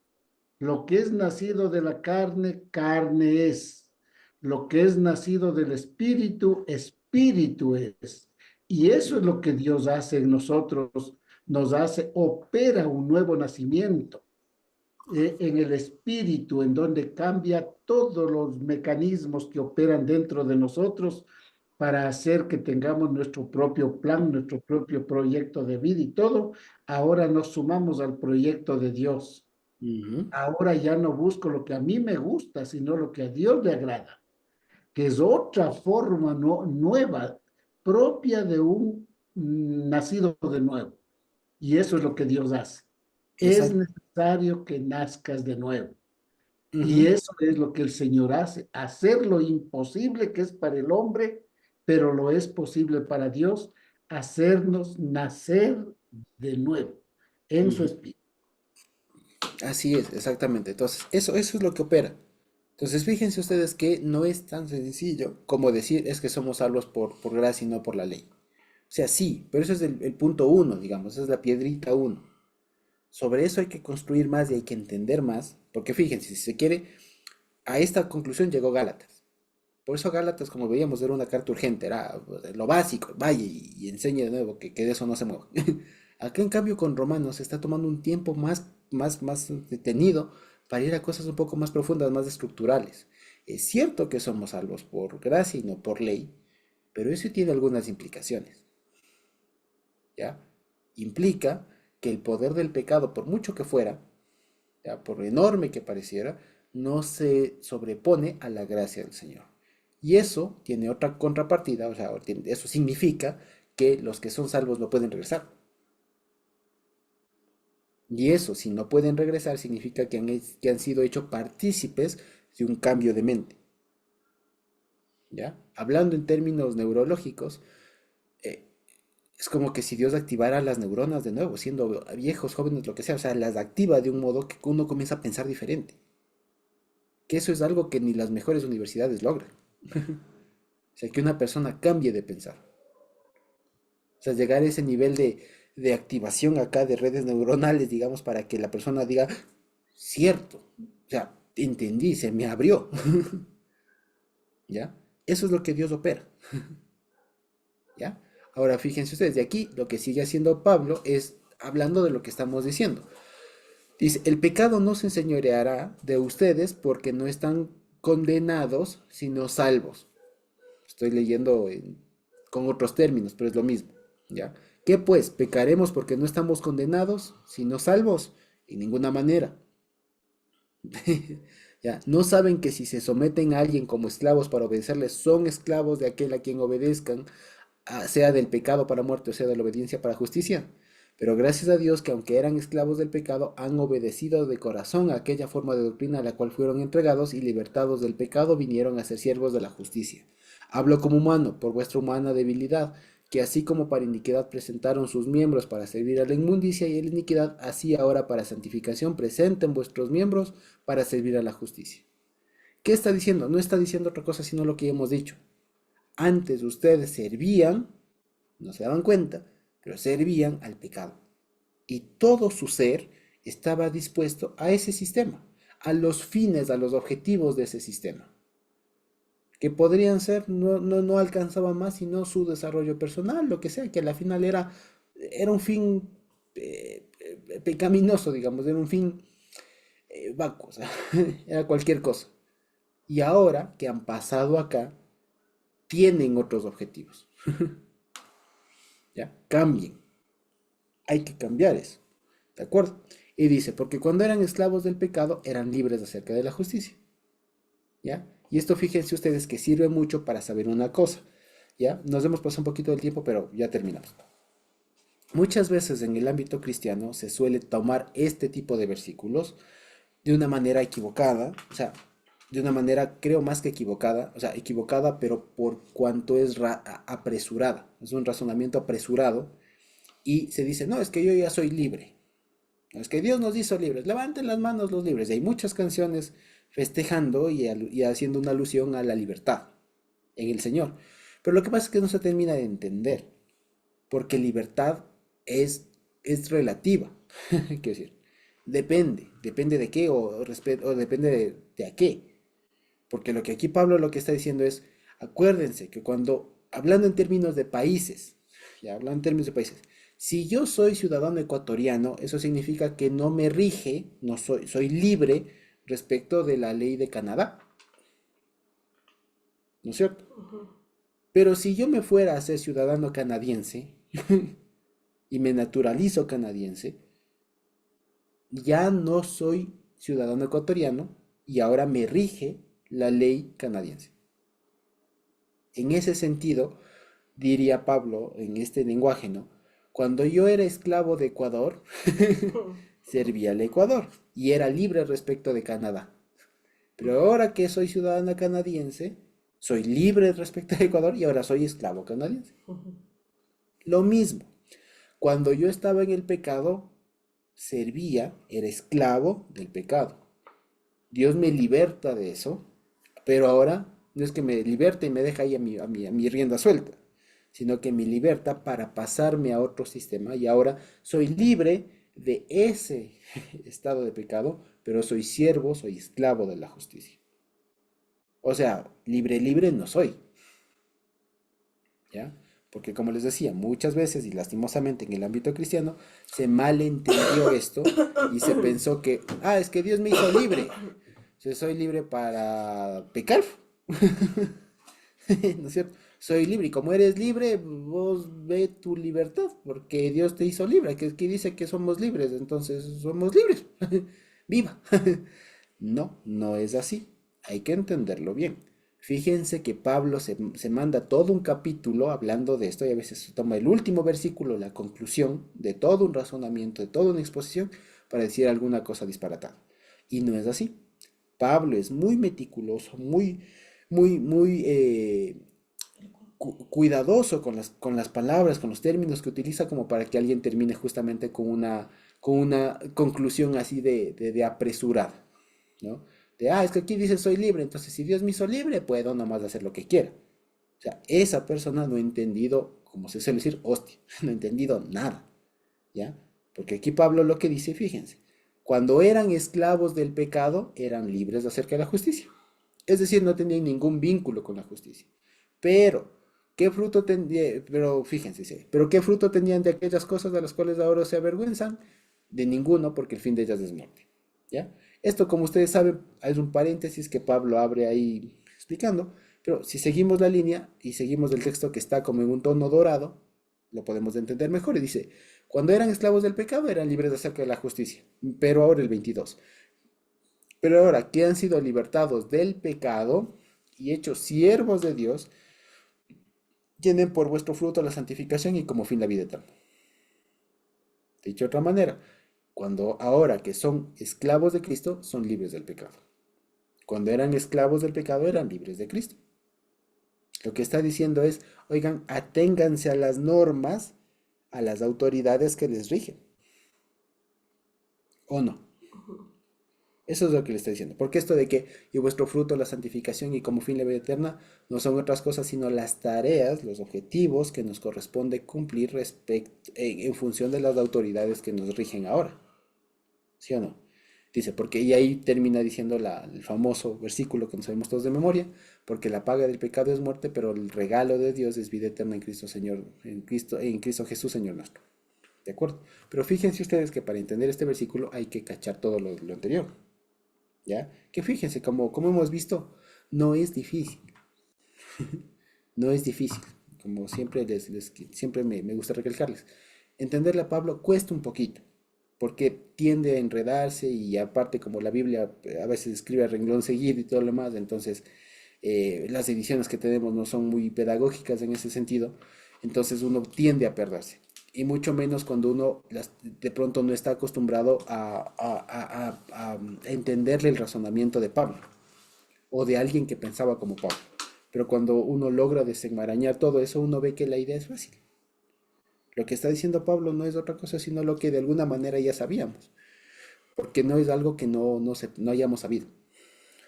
lo que es nacido de la carne, carne es. Lo que es nacido del espíritu, espíritu es. Y eso es lo que Dios hace en nosotros, nos hace, opera un nuevo nacimiento en el espíritu, en donde cambia todos los mecanismos que operan dentro de nosotros para hacer que tengamos nuestro propio plan, nuestro propio proyecto de vida y todo. Ahora nos sumamos al proyecto de Dios. Ujú. Ahora ya no busco lo que a mí me gusta, sino lo que a Dios le agrada, que es otra forma nueva, propia de un nacido de nuevo. Y eso es lo que Dios hace. Es Exacto. necesario que nazcas de nuevo. Y Ujú. eso es lo que el Señor hace, hacer lo imposible que es para el hombre, pero lo es posible para Dios, hacernos nacer de nuevo en su Ujú. espíritu. Así es, exactamente. Entonces, eso es lo que opera. Entonces, fíjense ustedes que no es tan sencillo como decir es que somos salvos por gracia y no por la ley. O sea, sí, pero eso es el punto uno, digamos, esa es la piedrita uno. Sobre eso hay que construir más y hay que entender más, porque fíjense, si se quiere, a esta conclusión llegó Gálatas. Por eso Gálatas, como veíamos, era una carta urgente, era pues, lo básico, vaya y enseñe de nuevo que de eso no se mueva. Acá en cambio con Romanos se está tomando un tiempo más detenido para ir a cosas un poco más profundas, más estructurales. Es cierto que somos salvos por gracia y no por ley, pero eso tiene algunas implicaciones, ¿ya? Implica que el poder del pecado, por mucho que fuera, ¿ya? Por enorme que pareciera, no se sobrepone a la gracia del Señor. Y eso tiene otra contrapartida, o sea, eso significa que los que son salvos no pueden regresar. Y eso, si no pueden regresar, significa que han sido hechos partícipes de un cambio de mente. ¿Ya? Hablando en términos neurológicos, eh, es como que si Dios activara las neuronas de nuevo, siendo viejos, jóvenes, lo que sea, o sea, las activa de un modo que uno comienza a pensar diferente. Que eso es algo que ni las mejores universidades logran. O sea, que una persona cambie de pensar. O sea, llegar a ese nivel de activación acá de redes neuronales, digamos, para que la persona diga, cierto, o sea, entendí, se me abrió. ¿Ya? Eso es lo que Dios opera. ¿Ya? Ahora fíjense ustedes, de aquí lo que sigue haciendo Pablo es hablando de lo que estamos diciendo. Dice, el pecado no se enseñoreará de ustedes porque no están condenados, sino salvos. Estoy leyendo con otros términos, pero es lo mismo. ¿Ya? ¿Qué pues? ¿Pecaremos porque no estamos condenados, sino salvos? En ninguna manera. ¿Ya? ¿No saben que si se someten a alguien como esclavos para obedecerles, son esclavos de aquel a quien obedezcan, sea del pecado para muerte o sea de la obediencia para justicia? Pero gracias a Dios que aunque eran esclavos del pecado, han obedecido de corazón a aquella forma de doctrina a la cual fueron entregados y libertados del pecado vinieron a ser siervos de la justicia. Hablo como humano, por vuestra humana debilidad, que así como para iniquidad presentaron sus miembros para servir a la inmundicia y a la iniquidad, así ahora para santificación presenten vuestros miembros para servir a la justicia. ¿Qué está diciendo? No está diciendo otra cosa sino lo que hemos dicho. Antes ustedes servían, no se daban cuenta, pero servían al pecado. Y todo su ser estaba dispuesto a ese sistema, a los fines, a los objetivos de ese sistema. Que podrían ser, no alcanzaba más sino su desarrollo personal, lo que sea, que a la final era un fin pecaminoso, digamos, era un fin vacuo, o sea, era cualquier cosa. Y ahora que han pasado acá, tienen otros objetivos. ¿Ya? Cambien. Hay que cambiar eso. ¿De acuerdo? Y dice, porque cuando eran esclavos del pecado, eran libres acerca de la justicia. ¿Ya? Y esto fíjense ustedes que sirve mucho para saber una cosa. ¿Ya? Nos hemos pasado un poquito del tiempo, pero ya terminamos. Muchas veces en el ámbito cristiano se suele tomar este tipo de versículos de una manera equivocada, o sea, de una manera creo más que equivocada, o sea, equivocada, pero por cuanto es apresurada, es un razonamiento apresurado y se dice, no, es que yo ya soy libre, no, es que Dios nos hizo libres, levanten las manos los libres, y hay muchas canciones festejando y haciendo una alusión a la libertad en el Señor, pero lo que pasa es que no se termina de entender, porque libertad es relativa, quiero decir, depende de qué o depende de a qué. Porque lo que aquí Pablo lo que está diciendo es, acuérdense que cuando, hablando en términos de países, ya hablando en términos de países, si yo soy ciudadano ecuatoriano, eso significa que no me rige, no soy libre respecto de la ley de Canadá, ¿no es cierto? Pero si yo me fuera a ser ciudadano canadiense y me naturalizo canadiense, ya no soy ciudadano ecuatoriano y ahora me rige la ley canadiense. En ese sentido, diría Pablo en este lenguaje, ¿no? Cuando yo era esclavo de Ecuador, servía al Ecuador y era libre respecto de Canadá. Pero ahora que soy ciudadana canadiense, soy libre respecto de Ecuador y ahora soy esclavo canadiense. Lo mismo, cuando yo estaba en el pecado, servía, era esclavo del pecado. Dios me liberta de eso, pero ahora no es que me liberte y me deja ahí a mi rienda suelta, sino que me liberta para pasarme a otro sistema y ahora soy libre de ese estado de pecado, pero soy siervo, soy esclavo de la justicia. O sea, libre no soy, ¿ya? Porque como les decía, muchas veces y lastimosamente en el ámbito cristiano se malentendió esto y se pensó que, es que Dios me hizo libre. Yo soy libre para pecar, ¿no es cierto? Soy libre y como eres libre, vos ve tu libertad, porque Dios te hizo libre, que dice que somos libres, entonces somos libres. Viva. No, no es así. Hay que entenderlo bien. Fíjense que Pablo se manda todo un capítulo hablando de esto y a veces se toma el último versículo, la conclusión de todo un razonamiento, de toda una exposición, para decir alguna cosa disparatada. Y no es así. Pablo es muy meticuloso, muy cuidadoso con las palabras, con los términos que utiliza, como para que alguien termine justamente con una conclusión así de apresurada, ¿no? Es que aquí dice soy libre, entonces si Dios me hizo libre, puedo nomás hacer lo que quiera. O sea, esa persona no ha entendido, como se suele decir, hostia, no ha entendido nada, ¿ya? Porque aquí Pablo lo que dice, fíjense, cuando eran esclavos del pecado, eran libres acerca de la justicia. Es decir, no tenían ningún vínculo con la justicia. Pero, pero fíjense, sí, pero ¿qué fruto tenían de aquellas cosas de las cuales ahora se avergüenzan? De ninguno, porque el fin de ellas es muerte. ¿Ya? Esto, como ustedes saben, es un paréntesis que Pablo abre ahí explicando, pero si seguimos la línea y seguimos el texto que está como en un tono dorado, lo podemos entender mejor. Y dice, cuando eran esclavos del pecado, eran libres acerca de la justicia. Pero ahora el 22. Pero ahora que han sido libertados del pecado y hechos siervos de Dios, tienen por vuestro fruto la santificación y como fin la vida eterna. Dicho de otra manera, cuando ahora que son esclavos de Cristo, son libres del pecado. Cuando eran esclavos del pecado, eran libres de Cristo. Lo que está diciendo es, oigan, aténganse a las normas, a las autoridades que les rigen. ¿O no? Eso es lo que le está diciendo. Porque esto de que y vuestro fruto, la santificación y como fin la vida eterna, no son otras cosas sino las tareas, los objetivos que nos corresponde cumplir en función de las autoridades que nos rigen ahora. ¿Sí o no? Dice, porque y ahí termina diciendo el famoso versículo que nos sabemos todos de memoria, porque la paga del pecado es muerte, pero el regalo de Dios es vida eterna en Cristo Señor, en Cristo Jesús Señor nuestro. ¿De acuerdo? Pero fíjense ustedes que para entender este versículo hay que cachar todo lo anterior. ¿Ya? Que fíjense, como hemos visto, no es difícil. No es difícil. Como siempre, siempre me gusta recalcarles. Entenderle a Pablo cuesta un poquito, porque tiende a enredarse y aparte como la Biblia a veces escribe a renglón seguido y todo lo demás, entonces las ediciones que tenemos no son muy pedagógicas en ese sentido, entonces uno tiende a perderse. Y mucho menos cuando uno de pronto no está acostumbrado a entenderle el razonamiento de Pablo o de alguien que pensaba como Pablo. Pero cuando uno logra desenmarañar todo eso, uno ve que la idea es fácil. Lo que está diciendo Pablo no es otra cosa sino lo que de alguna manera ya sabíamos, porque no es algo que no hayamos sabido,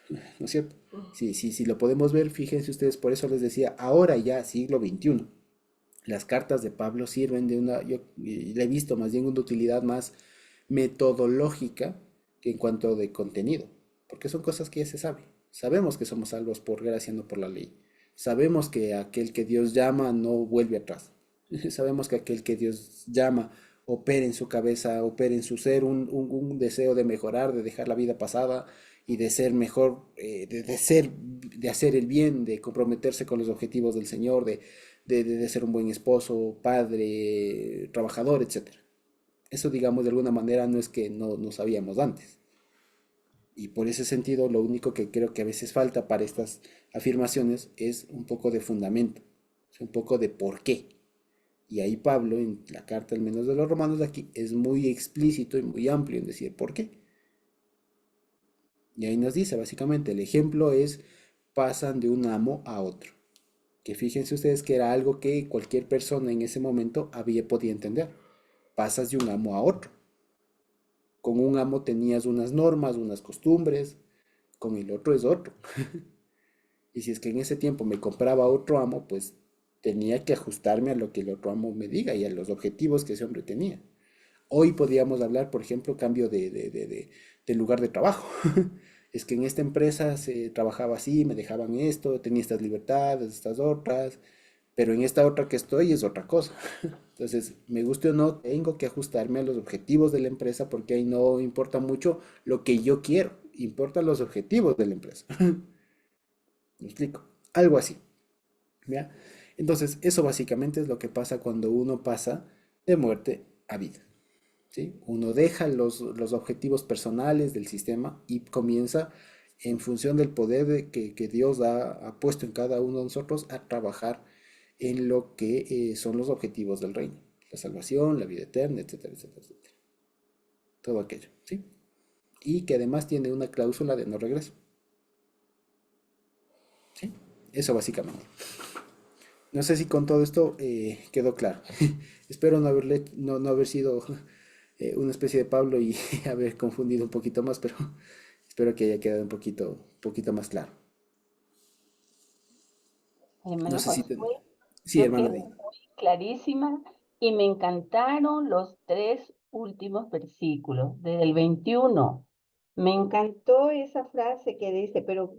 ¿no es cierto? Si lo podemos ver, fíjense ustedes, por eso les decía, ahora ya, siglo XXI, las cartas de Pablo sirven yo le he visto más bien una utilidad más metodológica que en cuanto de contenido, porque son cosas que ya se sabe. Sabemos que somos salvos por gracia, no por la ley. Sabemos que aquel que Dios llama no vuelve atrás. Sabemos que aquel que Dios llama opera en su cabeza, opera en su ser un deseo de mejorar, de dejar la vida pasada y de ser mejor, de hacer el bien, de comprometerse con los objetivos del Señor, de ser un buen esposo, padre, trabajador, etcétera. Eso, digamos, de alguna manera no es que no sabíamos antes. Y por ese sentido, lo único que creo que a veces falta para estas afirmaciones es un poco de fundamento, un poco de por qué. Y ahí Pablo, en la carta al menos de los romanos de aquí, es muy explícito y muy amplio en decir por qué. Y ahí nos dice, básicamente, el ejemplo es, pasan de un amo a otro. Que fíjense ustedes que era algo que cualquier persona en ese momento podía entender. Pasas de un amo a otro. Con un amo tenías unas normas, unas costumbres, con el otro es otro. Y si es que en ese tiempo me compraba otro amo, pues tenía que ajustarme a lo que el otro amo me diga y a los objetivos que ese hombre tenía. Hoy podríamos hablar, por ejemplo, cambio de lugar de trabajo. Es que en esta empresa se trabajaba así, me dejaban esto, tenía estas libertades, estas otras, pero en esta otra que estoy es otra cosa. Entonces, me guste o no, tengo que ajustarme a los objetivos de la empresa porque ahí no importa mucho lo que yo quiero, importan los objetivos de la empresa. ¿Me explico? Algo así, ¿ya? Entonces, eso básicamente es lo que pasa cuando uno pasa de muerte a vida, ¿sí? Uno deja los objetivos personales del sistema y comienza, en función del poder que Dios ha puesto en cada uno de nosotros, a trabajar en lo que son los objetivos del reino, la salvación, la vida eterna, etcétera, etcétera, etcétera. Todo aquello, ¿sí? Y que además tiene una cláusula de no regreso, ¿sí? Eso básicamente. No sé si con todo esto quedó claro. Espero no haber sido una especie de Pablo y haber confundido un poquito más, pero espero que haya quedado un poquito más claro. No Hermano sé si Josué, Sí, yo hermano, quedé muy clarísima y me encantaron los tres últimos versículos, desde el 21. Me encantó esa frase que dice, pero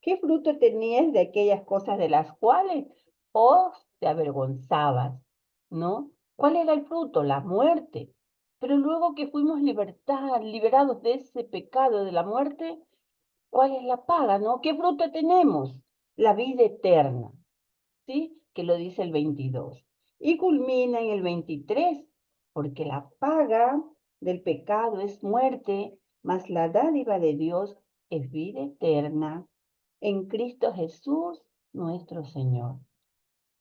¿qué fruto tenías de aquellas cosas de las cuales os te avergonzabas? ¿No? ¿Cuál era el fruto? La muerte. Pero luego que fuimos liberados de ese pecado de la muerte, ¿cuál es la paga? ¿No? ¿Qué fruto tenemos? La vida eterna. ¿Sí? Que lo dice el 22. Y culmina en el 23, porque la paga del pecado es muerte, mas la dádiva de Dios es vida eterna en Cristo Jesús, nuestro Señor.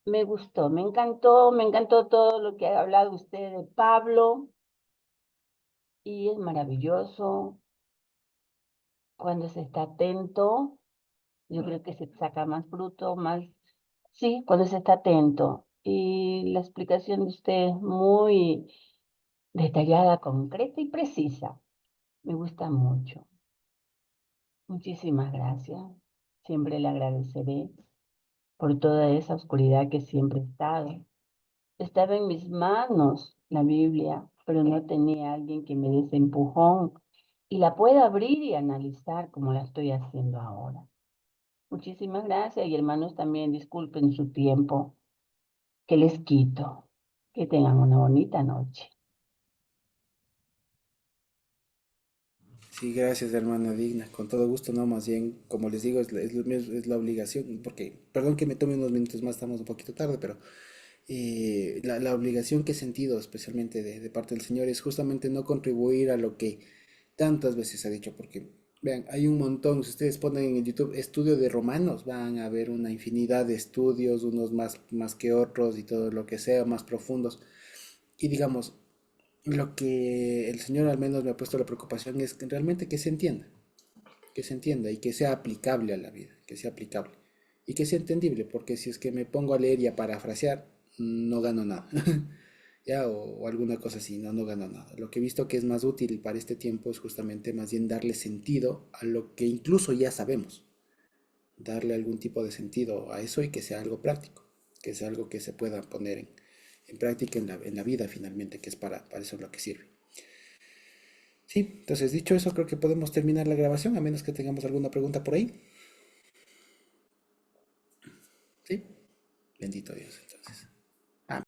Me gustó, me encantó todo lo que ha hablado usted de Pablo y es maravilloso cuando se está atento. Yo creo que se saca más fruto, más, sí, cuando se está atento. Y la explicación de usted es muy detallada, concreta y precisa. Me gusta mucho. Muchísimas gracias. Siempre le agradeceré por toda esa oscuridad que siempre ha estado. Estaba en mis manos la Biblia, pero no tenía alguien que me dé ese empujón y la pueda abrir y analizar como la estoy haciendo ahora. Muchísimas gracias y hermanos también disculpen su tiempo que les quito. Que tengan una bonita noche. sí, gracias, hermana Digna, con todo gusto, no, más bien, como les digo, es la obligación, porque, perdón que me tome unos minutos más, estamos un poquito tarde, pero la obligación que he sentido, especialmente de parte del Señor, es justamente no contribuir a lo que tantas veces ha dicho, porque, vean, hay un montón, si ustedes ponen en YouTube estudio de Romanos, van a ver una infinidad de estudios, unos más que otros y todo lo que sea, más profundos, y digamos, lo que el Señor al menos me ha puesto la preocupación es que realmente que se entienda y que sea aplicable a la vida, que sea aplicable y que sea entendible, porque si es que me pongo a leer y a parafrasear, no gano nada, ya, o alguna cosa así, no gano nada. Lo que he visto que es más útil para este tiempo es justamente más bien darle sentido a lo que incluso ya sabemos, darle algún tipo de sentido a eso y que sea algo práctico, que sea algo que se pueda poner en práctica en la vida finalmente, que es para eso lo que sirve. Sí, entonces dicho eso, creo que podemos terminar la grabación, a menos que tengamos alguna pregunta por ahí. Sí, bendito Dios, entonces.